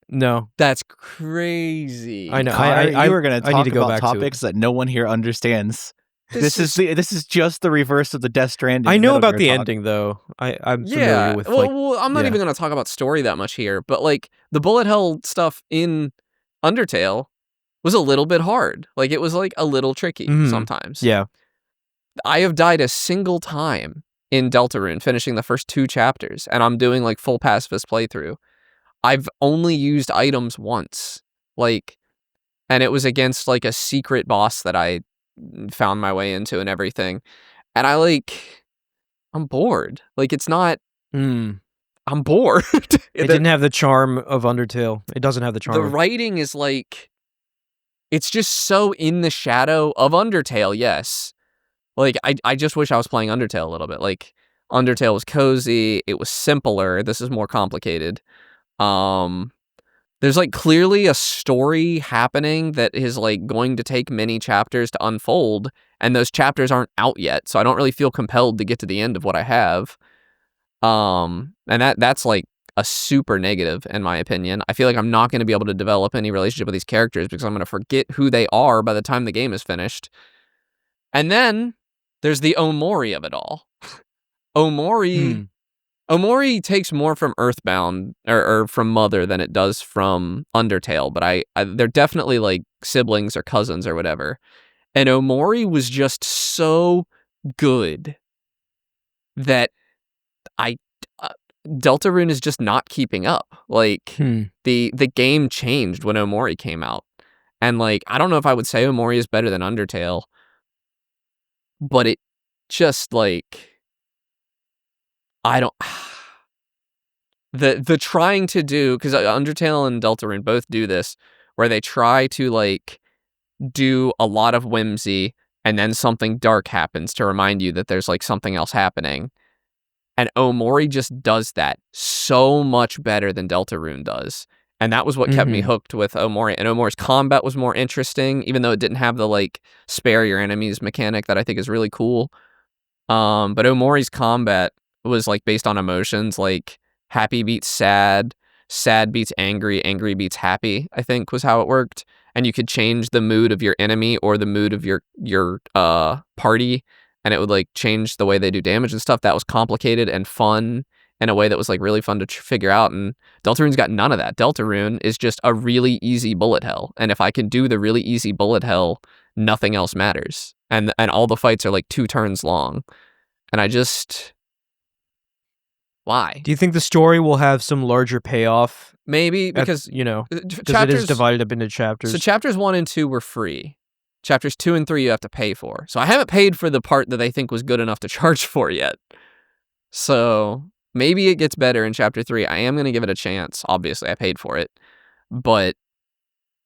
No. That's crazy. I know. You were going to talk about topics that no one here understands. This is just the reverse of the Death Stranding. I know about the ending, though. I'm familiar with. Well, I'm not even going to talk about story that much here, but like the bullet hell stuff in Undertale was a little bit hard. Like, it was like a little tricky sometimes. Yeah. I have died a single time in Deltarune, finishing the first 2 chapters, and I'm doing like full pacifist playthrough. I've only used items once, like, and it was against like a secret boss that I found my way into and everything. And I'm bored. Like, it's not, I'm bored. It didn't have the charm of Undertale. It doesn't have the charm. The writing is like, it's just so in the shadow of Undertale, yes. Like, I just wish I was playing Undertale a little bit. Like, Undertale was cozy. It was simpler. This is more complicated. There's like clearly a story happening that is like going to take many chapters to unfold, and those chapters aren't out yet, so I don't really feel compelled to get to the end of what I have. And that's like a super negative in my opinion. I feel like I'm not going to be able to develop any relationship with these characters because I'm going to forget who they are by the time the game is finished. And then there's the Omori of it all. Omori takes more from Earthbound or from Mother than it does from Undertale, but they're definitely like siblings or cousins or whatever. And Omori was just so good that Deltarune is just not keeping up. Like, the game changed when Omori came out. And like, I don't know if I would say Omori is better than Undertale, but it just like, I don't, the trying to do, because Undertale and Deltarune both do this, where they try to like do a lot of whimsy and then something dark happens to remind you that there's like something else happening. And Omori just does that so much better than Deltarune does. And that was what kept me hooked with Omori. And Omori's combat was more interesting, even though it didn't have the like spare your enemies mechanic that I think is really cool. But Omori's combat was like based on emotions, like happy beats sad, sad beats angry, angry beats happy, I think was how it worked. And you could change the mood of your enemy or the mood of your party, and it would like change the way they do damage and stuff. That was complicated and fun in a way that was like really fun to figure out. And Deltarune's got none of that. Deltarune is just a really easy bullet hell. And if I can do the really easy bullet hell, nothing else matters. And all the fights are like 2 turns long. And I just, why? Do you think the story will have some larger payoff? Maybe, because it is divided up into chapters. So chapters 1 and 2 were free. Chapters 2 and 3 you have to pay for. So I haven't paid for the part that they think was good enough to charge for yet. So maybe it gets better in chapter 3. I am going to give it a chance. Obviously, I paid for it. But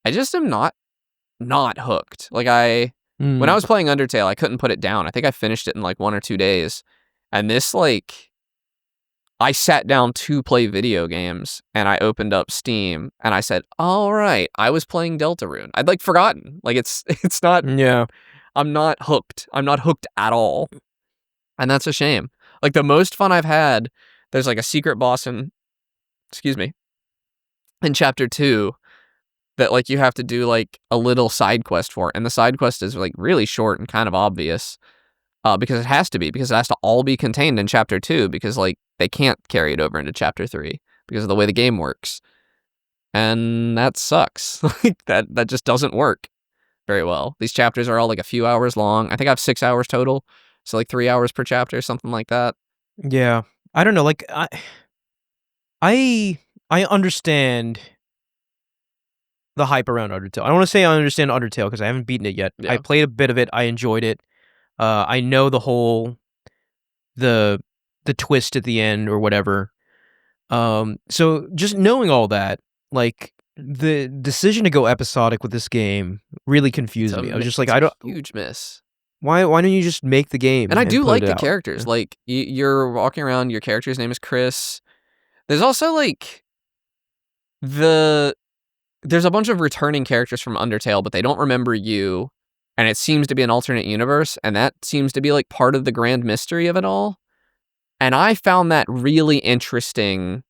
I just am not not hooked. Like when I was playing Undertale, I couldn't put it down. I think I finished it in like 1 or 2 days. And this, like, I sat down to play video games and I opened up Steam and I said, all right, I was playing Deltarune. I'd like forgotten. Like it's not, I'm not hooked. I'm not hooked at all. And that's a shame. Like the most fun I've had, there's like a secret boss in chapter 2 that like you have to do like a little side quest for. And the side quest is like really short and kind of obvious. Because it has to be, because it has to all be contained in chapter 2, because like they can't carry it over into chapter 3 because of the way the game works. And that sucks. Like that just doesn't work very well. These chapters are all like a few hours long. I think I have 6 hours total. So like 3 hours per chapter, something like that. Yeah. I don't know, like I understand the hype around Undertale. I don't want to say I understand Undertale because I haven't beaten it yet. Yeah. I played a bit of it. I enjoyed it. I know the whole the twist at the end or whatever. So just knowing all that, like the decision to go episodic with this game really confused me. I was just like, huge miss. Why don't you just make the game? And I do like the out? characters. Yeah. Like you're walking around, your character's name is Chris. There's also like there's a bunch of returning characters from Undertale, but they don't remember you. And it seems to be an alternate universe, and that seems to be like part of the grand mystery of it all. And I found that really interesting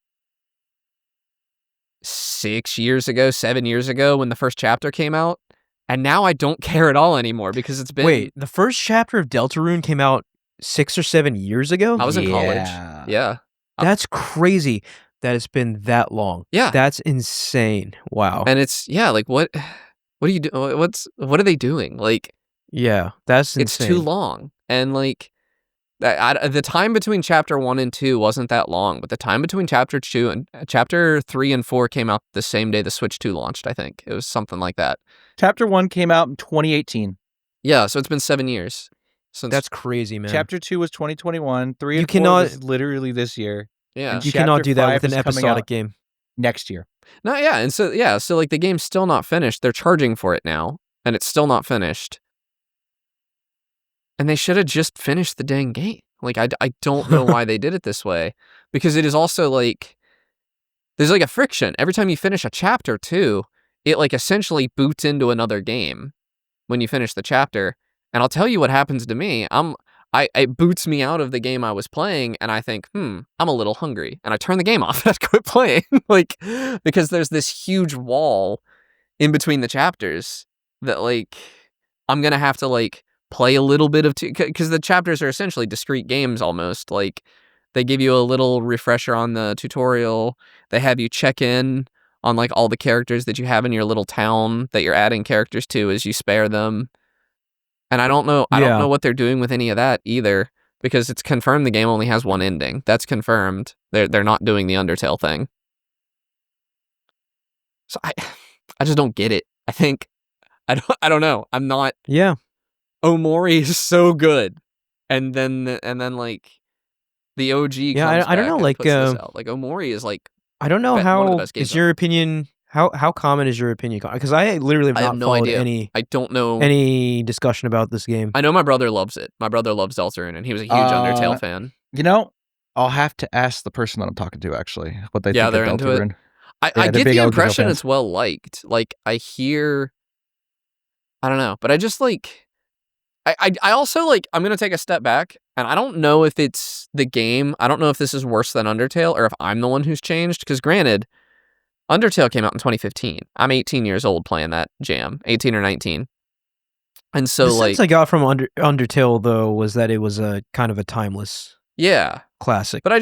6 years ago, 7 years ago when the first chapter came out. And now I don't care at all anymore because it's been... Wait, the first chapter of Deltarune came out 6 or 7 years ago? I was in college. Yeah. That's crazy that it's been that long. Yeah. That's insane. Wow. And it's, like, what do you do? What are they doing? Like, yeah, that's insane. It's too long. And like, the time between chapter 1 and 2 wasn't that long, but the time between chapter 2 and chapter 3 and 4 came out the same day the Switch 2 launched, I think. It was something like that. Chapter 1 came out in 2018. Yeah, so it's been 7 years. That's crazy, man. Chapter 2 was 2021. 3 and 4 was literally this year. Yeah. You cannot do that with an episodic game. Next year. No, yeah, and so like the game's still not finished. They're charging for it now, and it's still not finished. And they should have just finished the dang game. Like, I don't know why they did it this way. Because it is also, like, there's, like, a friction. Every time you finish a chapter, too, it, like, essentially boots into another game when you finish the chapter. And I'll tell you what happens to me. It boots me out of the game I was playing, and I think, I'm a little hungry. And I turn the game off and I quit playing. Like, because there's this huge wall in between the chapters that, like, I'm going to have to, like, play a little bit of... Because the chapters are essentially discrete games almost. Like, they give you a little refresher on the tutorial. They have you check in on, like, all the characters that you have in your little town that you're adding characters to as you spare them. And I don't know what they're doing with any of that either, because it's confirmed the game only has one ending. That's confirmed. They're not doing the Undertale thing. So I just don't get it. I think I don't know. I'm not. Yeah. Omori is so good, and then like the OG. Yeah, I don't know. Like like Omori is like. I don't know how is your opinion. How common is your opinion? Because I literally have not followed any. I don't know any discussion about this game. I know my brother loves it. My brother loves Deltarune, and he was a huge Undertale fan. You know, I'll have to ask the person that I'm talking to actually what they think of Deltarune. I get the impression it's well liked. Like I hear, I don't know, but I just like. I also like. I'm gonna take a step back, and I don't know if it's the game. I don't know if this is worse than Undertale, or if I'm the one who's changed. Because granted, Undertale came out in 2015. I'm 18 years old playing that jam, 18 or 19. And so, the sense I got from Undertale, though, was that it was a kind of a timeless classic. But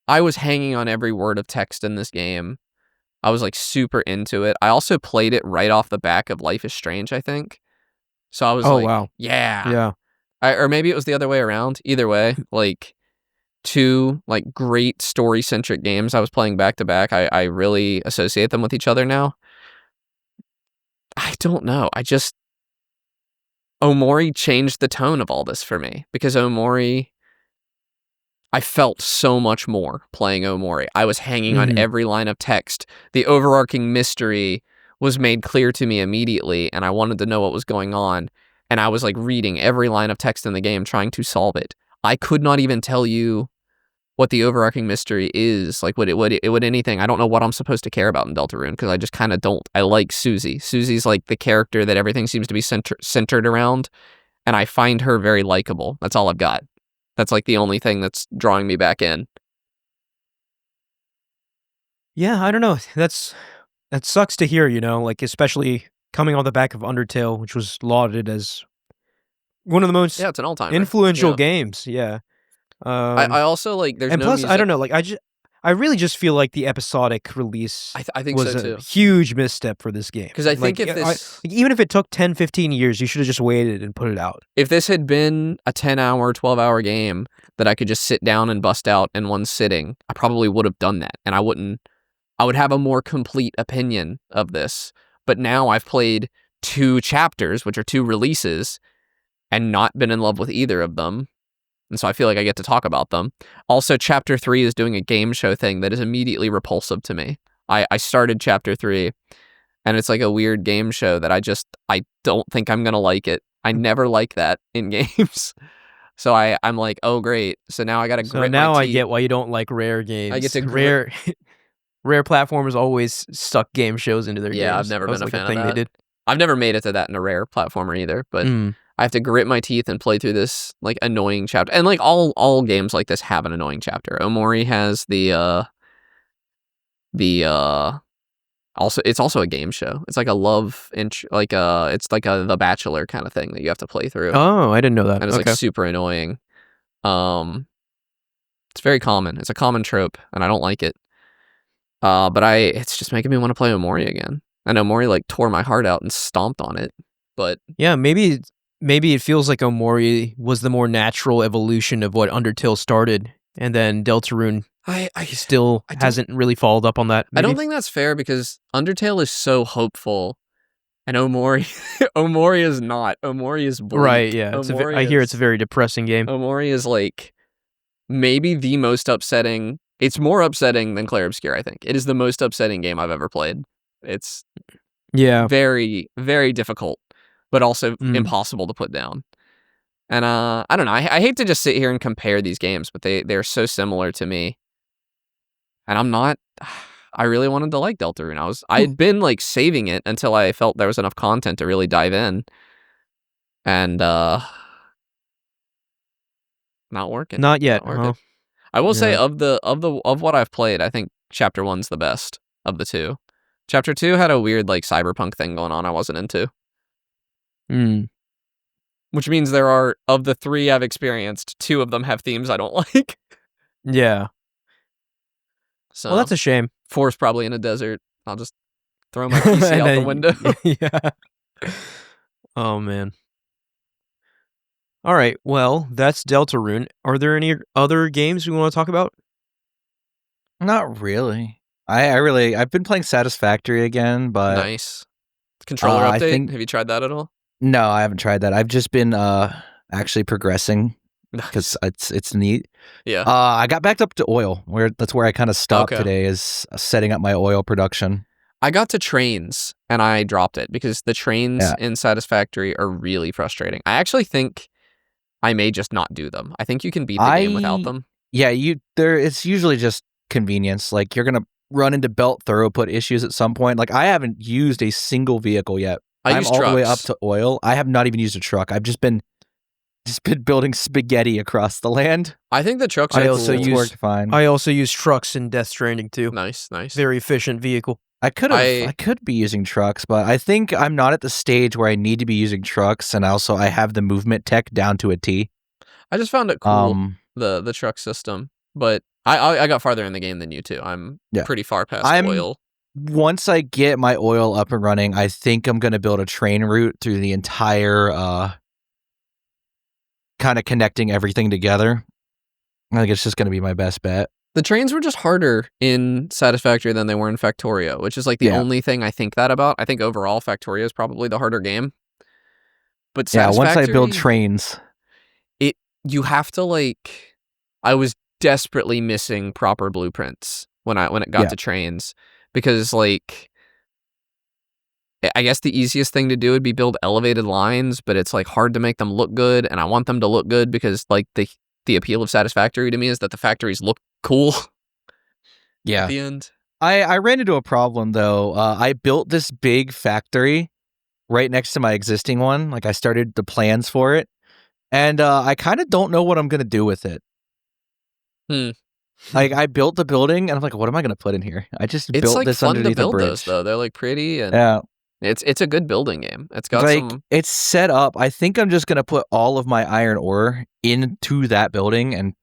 I was hanging on every word of text in this game. I was, like, super into it. I also played it right off the back of Life is Strange, I think. So I was wow. Yeah. Or maybe it was the other way around. Either way, like... two like great story-centric games I was playing back to back. I really associate them with each other now. I don't know. Omori changed the tone of all this for me, because Omori, I felt so much more playing Omori. I was hanging on every line of text. The overarching mystery was made clear to me immediately, and I wanted to know what was going on, and I was like reading every line of text in the game trying to solve it. I could not even tell you what the overarching mystery is, like would anything. I don't know what I'm supposed to care about in Deltarune, because I just kind of don't. I like Susie. Susie's like the character that everything seems to be centered around, and I find her very likable. That's all I've got. That's like the only thing that's drawing me back in. Yeah, I don't know. That sucks to hear, like, especially coming on the back of Undertale, which was lauded as one of the most it's an all-timer. influential games. Yeah. I also like. There's and no plus, music. I don't know. Like, I really just feel like the episodic release I think was so too. a huge misstep for this game. Because I think if this... even if it took 10, 15 years, you should have just waited and put it out. If this had been a 10-hour, 12-hour game that I could just sit down and bust out in one sitting, I probably would have done that. And I would have a more complete opinion of this. But now I've played 2 chapters, which are 2 releases, and not been in love with either of them. And so I feel like I get to talk about them. Also, Chapter 3 is doing a game show thing that is immediately repulsive to me. I started Chapter 3, and it's like a weird game show that I don't think I'm going to like it. I never like that in games. So I'm like, oh, great. So now I got to grit my teeth. So now I get why you don't like Rare games. I get to Rare platformers always stuck game shows into their games. Yeah, I've never been a fan of that. They did. I've never made it to that in a Rare platformer either, but I have to grit my teeth and play through this like annoying chapter. And like all games like this have an annoying chapter. Omori has also it's also a game show. It's like a love it's like The Bachelor kind of thing that you have to play through. Oh, I didn't know that. And it's like super annoying. It's very common. It's a common trope, and I don't like it. But it's just making me want to play Omori again. I know Omori like tore my heart out and stomped on it, but yeah, maybe it feels like Omori was the more natural evolution of what Undertale started, and then Deltarune hasn't really followed up on that. Maybe? I don't think that's fair, because Undertale is so hopeful, and Omori is not. Omori is bleak. Right, yeah. I hear it's a very depressing game. Omori is like maybe the most upsetting. It's more upsetting than Clair Obscur, I think. It is the most upsetting game I've ever played. It's very, very difficult, but also impossible to put down. And I don't know. I hate to just sit here and compare these games, but they're so similar to me. And I'm not. I really wanted to like Deltarune. I had been like saving it until I felt there was enough content to really dive in. And not working. Not yet. Not working. I will say of what I've played, I think Chapter 1's the best of the 2. Chapter 2 had a weird like cyberpunk thing going on I wasn't into. Which means there are, of the 3 I've experienced, 2 of them have themes I don't like. Yeah. So, well, that's a shame. 4's probably in a desert. I'll just throw my PC out the window. Yeah. Oh, man. All right, well, that's Deltarune. Are there any other games we want to talk about? Not really. I've been playing Satisfactory again, but nice. Controller update. Have you tried that at all? No, I haven't tried that. I've just been actually progressing because it's neat. Yeah. I got backed up to oil. That's where I kind of stopped today, is setting up my oil production. I got to trains and I dropped it because the trains in Satisfactory are really frustrating. I actually think I may just not do them. I think you can beat the game without them. Yeah, it's usually just convenience. Like, you're gonna run into belt throughput issues at some point. Like, I haven't used a single vehicle yet. I'm all the way up to oil. I have not even used a truck. I've just been building spaghetti across the land. I think the trucks worked fine. I also use trucks in Death Stranding too. Nice. Very efficient vehicle. I could be using trucks, but I think I'm not at the stage where I need to be using trucks, and also I have the movement tech down to a T. I just found it cool, the truck system, but I got farther in the game than you two. I'm pretty far past oil. Once I get my oil up and running, I think I'm going to build a train route through the entire, kind of connecting everything together. I think it's just going to be my best bet. The trains were just harder in Satisfactory than they were in Factorio, which is like the only thing I think that about. I think overall Factorio is probably the harder game. But once I build trains, you have to like. I was desperately missing proper blueprints when it got to trains, because like I guess the easiest thing to do would be build elevated lines, but it's like hard to make them look good, and I want them to look good because like the appeal of Satisfactory to me is that the factories look cool. Yeah. At the end. I ran into a problem though. I built this big factory right next to my existing one. Like I started the plans for it, and I kind of don't know what I'm gonna do with it. Like I built the building, and I'm like, what am I gonna put in here? I just built like this fun underneath to build a bridge. those though. They're like pretty, and yeah, it's a good building game. It's got like some. it's set up. I think I'm just gonna put all of my iron ore into that building and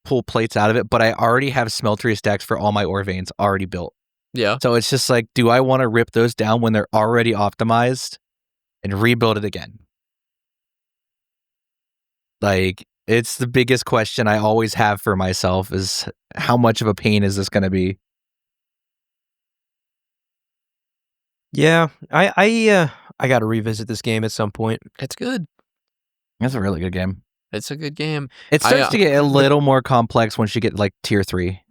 pull plates out of it. But I already have smeltery stacks for all my ore veins already built. Yeah. So it's just like, do I want to rip those down when they're already optimized and rebuild it again? Like, it's the biggest question I always have for myself is how much of a pain is this going to be? Yeah, I got to revisit this game at some point. It's good. That's a really good game. It's a good game. It starts to get a little more complex once you get like tier 3.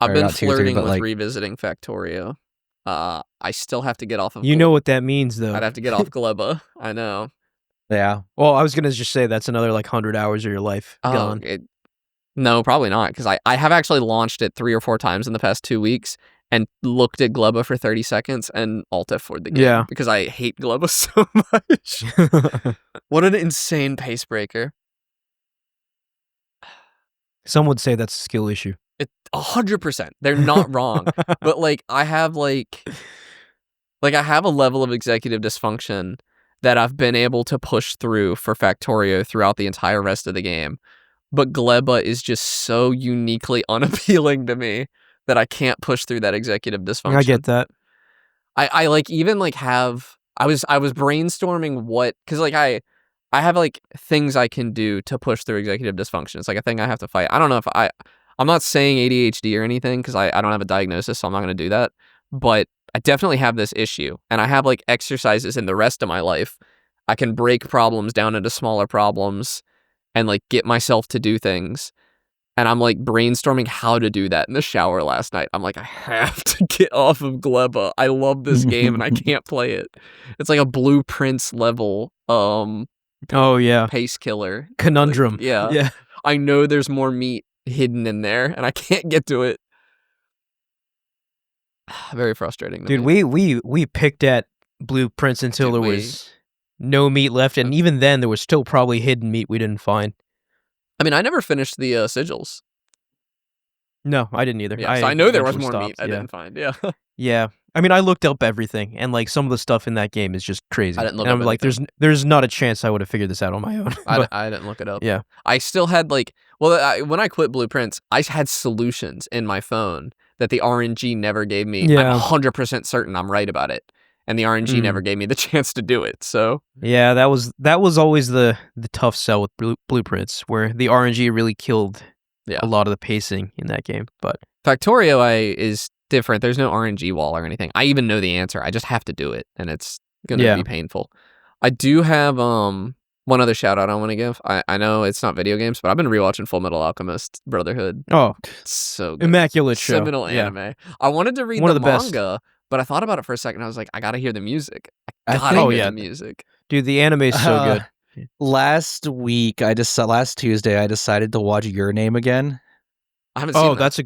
I've been flirting with revisiting Factorio. I still have to get off of... You know what that means, though. I'd have to get off Gleba. I know. Yeah. Well, I was going to just say that's another like 100 hours of your life gone. No, probably not, because I have actually launched it 3 or 4 times in the past 2 weeks and looked at Gleba for 30 seconds and alt F4'd the game because I hate Gleba so much. What an insane pace breaker. Some would say that's a skill issue. 100%. They're not wrong. But like I have a level of executive dysfunction that I've been able to push through for Factorio throughout the entire rest of the game. But Gleba is just so uniquely unappealing to me that I can't push through that executive dysfunction. I get that. I like even like have I was brainstorming what, because like I have like things I can do to push through executive dysfunction. It's like a thing I have to fight. I don't know if I'm not saying ADHD or anything because I don't have a diagnosis, so I'm not going to do that. But I definitely have this issue, and I have like exercises in the rest of my life. I can break problems down into smaller problems and like get myself to do things. And I'm like brainstorming how to do that in the shower last night. I'm like, I have to get off of Gleba. I love this game and I can't play it. It's like a Blueprints level pace killer conundrum. Like, yeah. I know there's more meat hidden in there and I can't get to it. Very frustrating. Dude, we picked at Blueprints until there was no meat left, and even then there was still probably hidden meat we didn't find. I mean, I never finished the sigils. No, I didn't either. Yeah, so I know there was more meat I didn't find. Yeah. Yeah. I mean, I looked up everything, and like some of the stuff in that game is just crazy. I didn't look and up I'm like, there's not a chance I would have figured this out on my own. I didn't look it up. Yeah. I still had like, when I quit Blueprints, I had solutions in my phone that the RNG never gave me. Yeah. I'm 100% certain I'm right about it. And the RNG never gave me the chance to do it. So yeah, that was always the tough sell with Blueprints, where the RNG really killed a lot of the pacing in that game. But Factorio is different. There's no RNG wall or anything. I even know the answer. I just have to do it, and it's gonna be painful. I do have one other shout out I want to give. I know it's not video games, but I've been rewatching Full Metal Alchemist Brotherhood. Oh, it's so good. Immaculate show. Seminal anime. I wanted to read the manga. But I thought about it for a second. I was like, I gotta hear the music. I gotta hear the music. Dude, the anime is so good. Last Tuesday, I decided to watch Your Name again. I haven't seen that. That's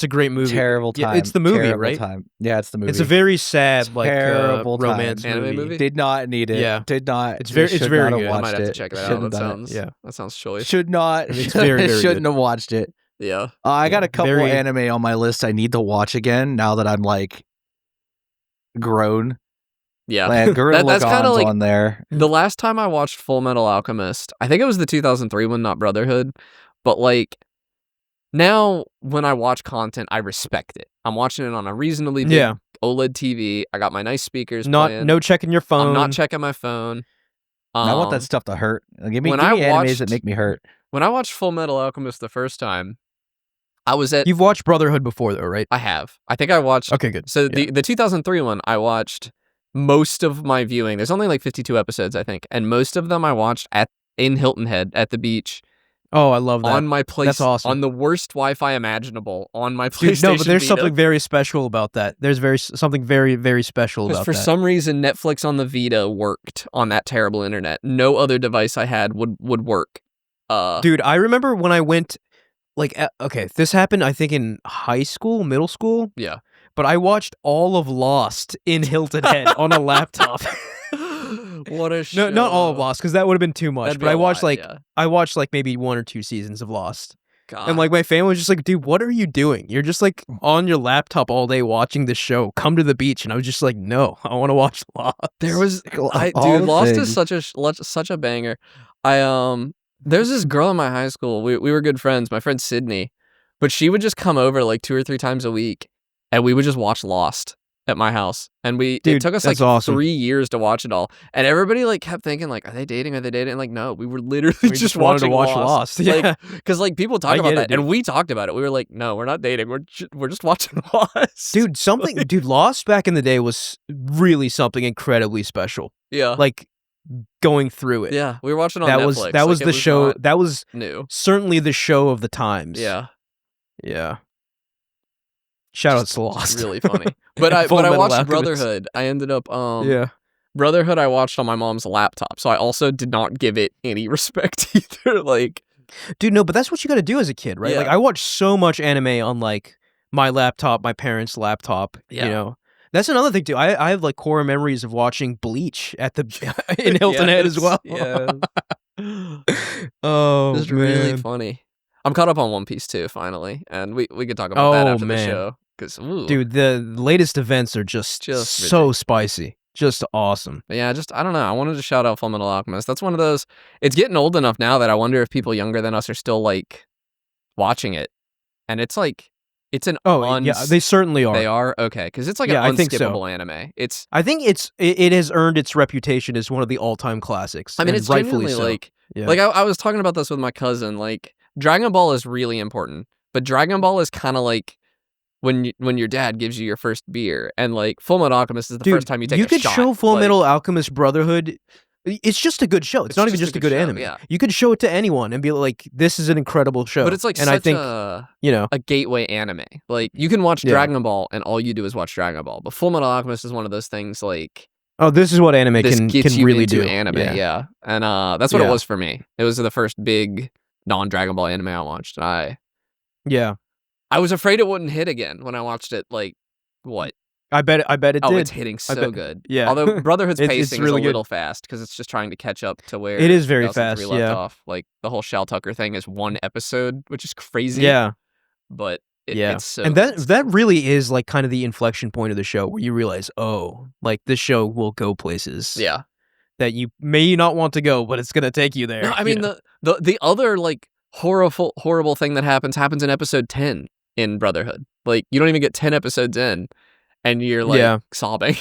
a great movie. Terrible time. Yeah, it's the movie, terrible right? Time. Yeah, it's the movie. It's a very sad, like terrible romance anime movie. Did not need it. Yeah, did not. It's very good. I might have to check that out. That sounds choice. Should not. It's very shouldn't have watched it. Yeah. I got a couple anime on my list I need to watch again now that I'm like grown. Yeah, like, that's kind of like on there. The last time I watched Full Metal Alchemist, I think it was the 2003 one, not Brotherhood. But like now, when I watch content, I respect it. I'm watching it on a reasonably big OLED TV. I got my nice speakers. No checking your phone. I'm not checking my phone. I want that stuff to hurt. Give me animes that make me hurt. When I watched Full Metal Alchemist the first time, I was at... You've watched Brotherhood before, though, right? I have. I think I watched... Okay, good. So the 2003 one, I watched most of my viewing. There's only like 52 episodes, I think. And most of them I watched in Hilton Head at the beach Oh, I love that. On my place, that's awesome. On the worst Wi-Fi imaginable, on my PlayStation. Dude, no, but there's Vita. something very special about that. There's something very, very special about that. For some reason, Netflix on the Vita worked on that terrible internet. No other device I had would work. Dude, I remember when I went, okay, this happened, I think, in high school, middle school. Yeah. But I watched all of Lost in Hilton Head on a laptop. What a show. No, not all of Lost, because that would have been too much. That'd but be I a watched lot, I watched maybe 1 or 2 seasons of Lost. God. And my family was just like, dude, what are you doing? You're just on your laptop all day watching this show. Come to the beach. And I was just like, no, I want to watch Lost. There was, dude, Lost is such a banger. There's this girl in my high school. We were good friends. My friend Sydney, but she would just come over 2 or 3 times a week, and we would just watch Lost at my house. And it took us awesome. 3 years to watch it all. And everybody kept thinking are they dating? Are they dating? And no, we were literally we just wanted watching to watch Lost. Yeah. Because people talk about that, and we talked about it. We were like, no, we're not dating. We're just watching Lost. Dude, Lost back in the day was really something incredibly special. Yeah. Going through it. Yeah, we were watching on Netflix. That was the show. That was new. Certainly the show of the times. Yeah. Yeah. Shout out to Lost. Really funny. But I watched Brotherhood. I ended up Brotherhood I watched on my mom's laptop, so I also did not give it any respect either. Dude, no, but that's what you got to do as a kid, right? Yeah. I watched so much anime on my laptop, my parents' laptop. Yeah. You know, that's another thing too. I have core memories of watching Bleach in Hilton Head as well. Yeah. Oh, it's really funny. I'm caught up on One Piece too, finally, and we could talk about that after the show. Dude, the latest events are just so spicy. Just awesome. But yeah, I don't know. I wanted to shout out Fullmetal Alchemist. That's one of those. It's getting old enough now that I wonder if people younger than us are still watching it. And it's it's an yeah, they certainly are. They are? Okay, because it's an unskippable anime. I think it has earned its reputation as one of the all-time classics. I mean, it's rightfully genuinely so. I was talking about this with my cousin. Dragon Ball is really important, but Dragon Ball is kind of when your dad gives you your first beer, and Fullmetal Alchemist is the first time you take a shot. You could show Fullmetal Alchemist Brotherhood. It's just a good show. It's not even just a good anime. Yeah. You could show it to anyone and be like, "This is an incredible show." But it's a gateway anime. You can watch Dragon Ball, and all you do is watch Dragon Ball. But Fullmetal Alchemist is one of those things oh, this is what anime can really do. Anime, yeah. And that's what it was for me. It was the first big non-Dragon Ball anime I watched. I was afraid it wouldn't hit again when I watched it. What? I bet it did. Oh, it's hitting so good. Yeah. Although Brotherhood's pacing it's really is a little fast because it's just trying to catch up to where it is very fast. Left off. The whole Shao Tucker thing is 1 episode, which is crazy. Yeah. But it's so and that really is kind of the inflection point of the show where you realize, oh, this show will go places. Yeah. That you may not want to go, but it's gonna take you there. No, I mean the other horrible thing that happens in episode 10 in Brotherhood. You don't even get 10 episodes in, and you're sobbing.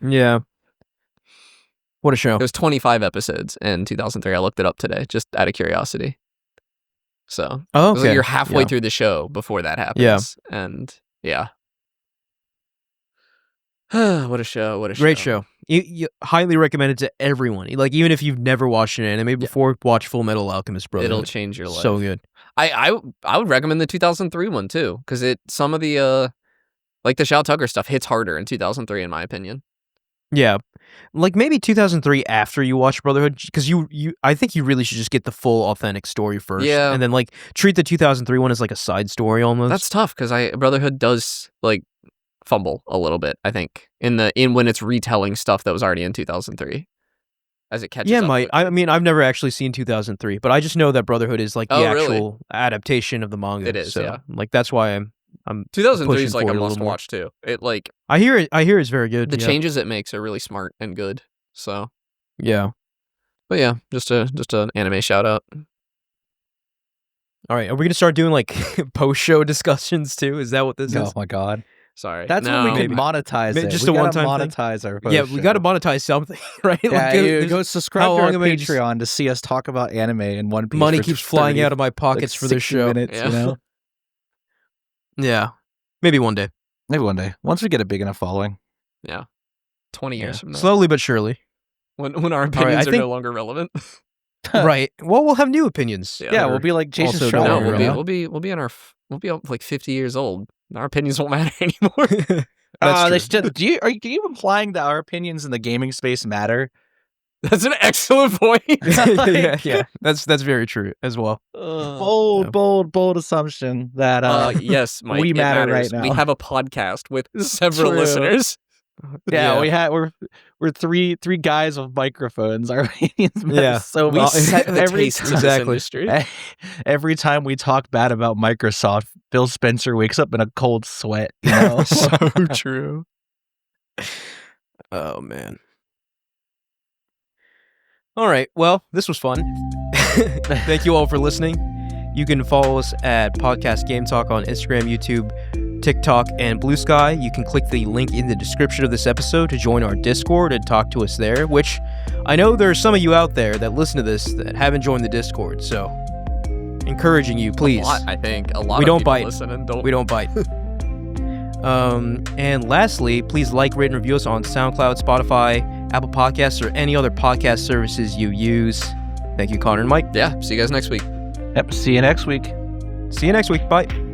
Yeah. What a show. There's 25 episodes in 2003. I looked it up today just out of curiosity. So you're halfway through the show before that happens. Yeah. And yeah. What a show. What a great show. You highly recommend it to everyone. Even if you've never watched an anime before, watch Fullmetal Alchemist Brotherhood. It'll change your life. So good. I would recommend the 2003 one too, because some of the the Shao Tucker stuff hits harder in 2003 in my opinion. Yeah. Maybe 2003 after you watch Brotherhood, because I think you really should just get the full authentic story first. Yeah. And then treat the 2003 one as a side story almost. That's tough because Brotherhood does fumble a little bit, I think, in when it's retelling stuff that was already in 2003 as it catches up. Yeah, I mean, I've never actually seen 2003, but I just know that Brotherhood is the actual adaptation of the manga. It is, so, yeah. That's why I'm 2003 is a must watch too. It I hear it's very good. The changes it makes are really smart and good. So yeah. But yeah, just an anime shout out. All right, are we gonna start doing post-show discussions too? Is that what this is? Oh my god. Sorry. That's when we can monetize it. Just a one-time monetize thing? our post Yeah, we got to monetize something, right? Yeah, go subscribe to our Patreon to see us talk about anime in One Piece. Money keeps flying out of my pockets for this show. Minutes, yeah. Yeah. Maybe one day. Maybe one day. Once we get a big enough following. Yeah. 20 years from now. Slowly but surely. When our opinions are no longer relevant. Right. Well, we'll have new opinions. Yeah, we'll be like Jason also Schreiber. don't No, know. we'll be up like 50 years old. Our opinions won't matter anymore. That's They true. still, are you implying that our opinions in the gaming space matter? That's an excellent point. yeah. That's very true as well. Bold assumption that yes, Mike, we it matter matters. right now. We have a podcast with several True. listeners. Yeah, we're three guys with microphones. Our opinions matter Yeah. so We much. set the tastes of this Exactly. industry. Every time we talk bad about Microsoft, Phil Spencer wakes up in a cold sweat. You know? So true. Oh man. All right. Well, this was fun. Thank you all for listening. You can follow us at Podcast Game Talk on Instagram, YouTube, TikTok, and Blue Sky. You can click the link in the description of this episode to join our Discord and talk to us there, which I know there are some of you out there that listen to this that haven't joined the Discord, so encouraging you, please. I think a lot We of don't people bite. listen and don't. We don't bite. And lastly, please like, rate, and review us on SoundCloud, Spotify, Apple Podcasts, or any other podcast services you use. Thank you, Connor and Mike. Yeah, see you guys next week. Yep. See you next week. See you next week. Bye.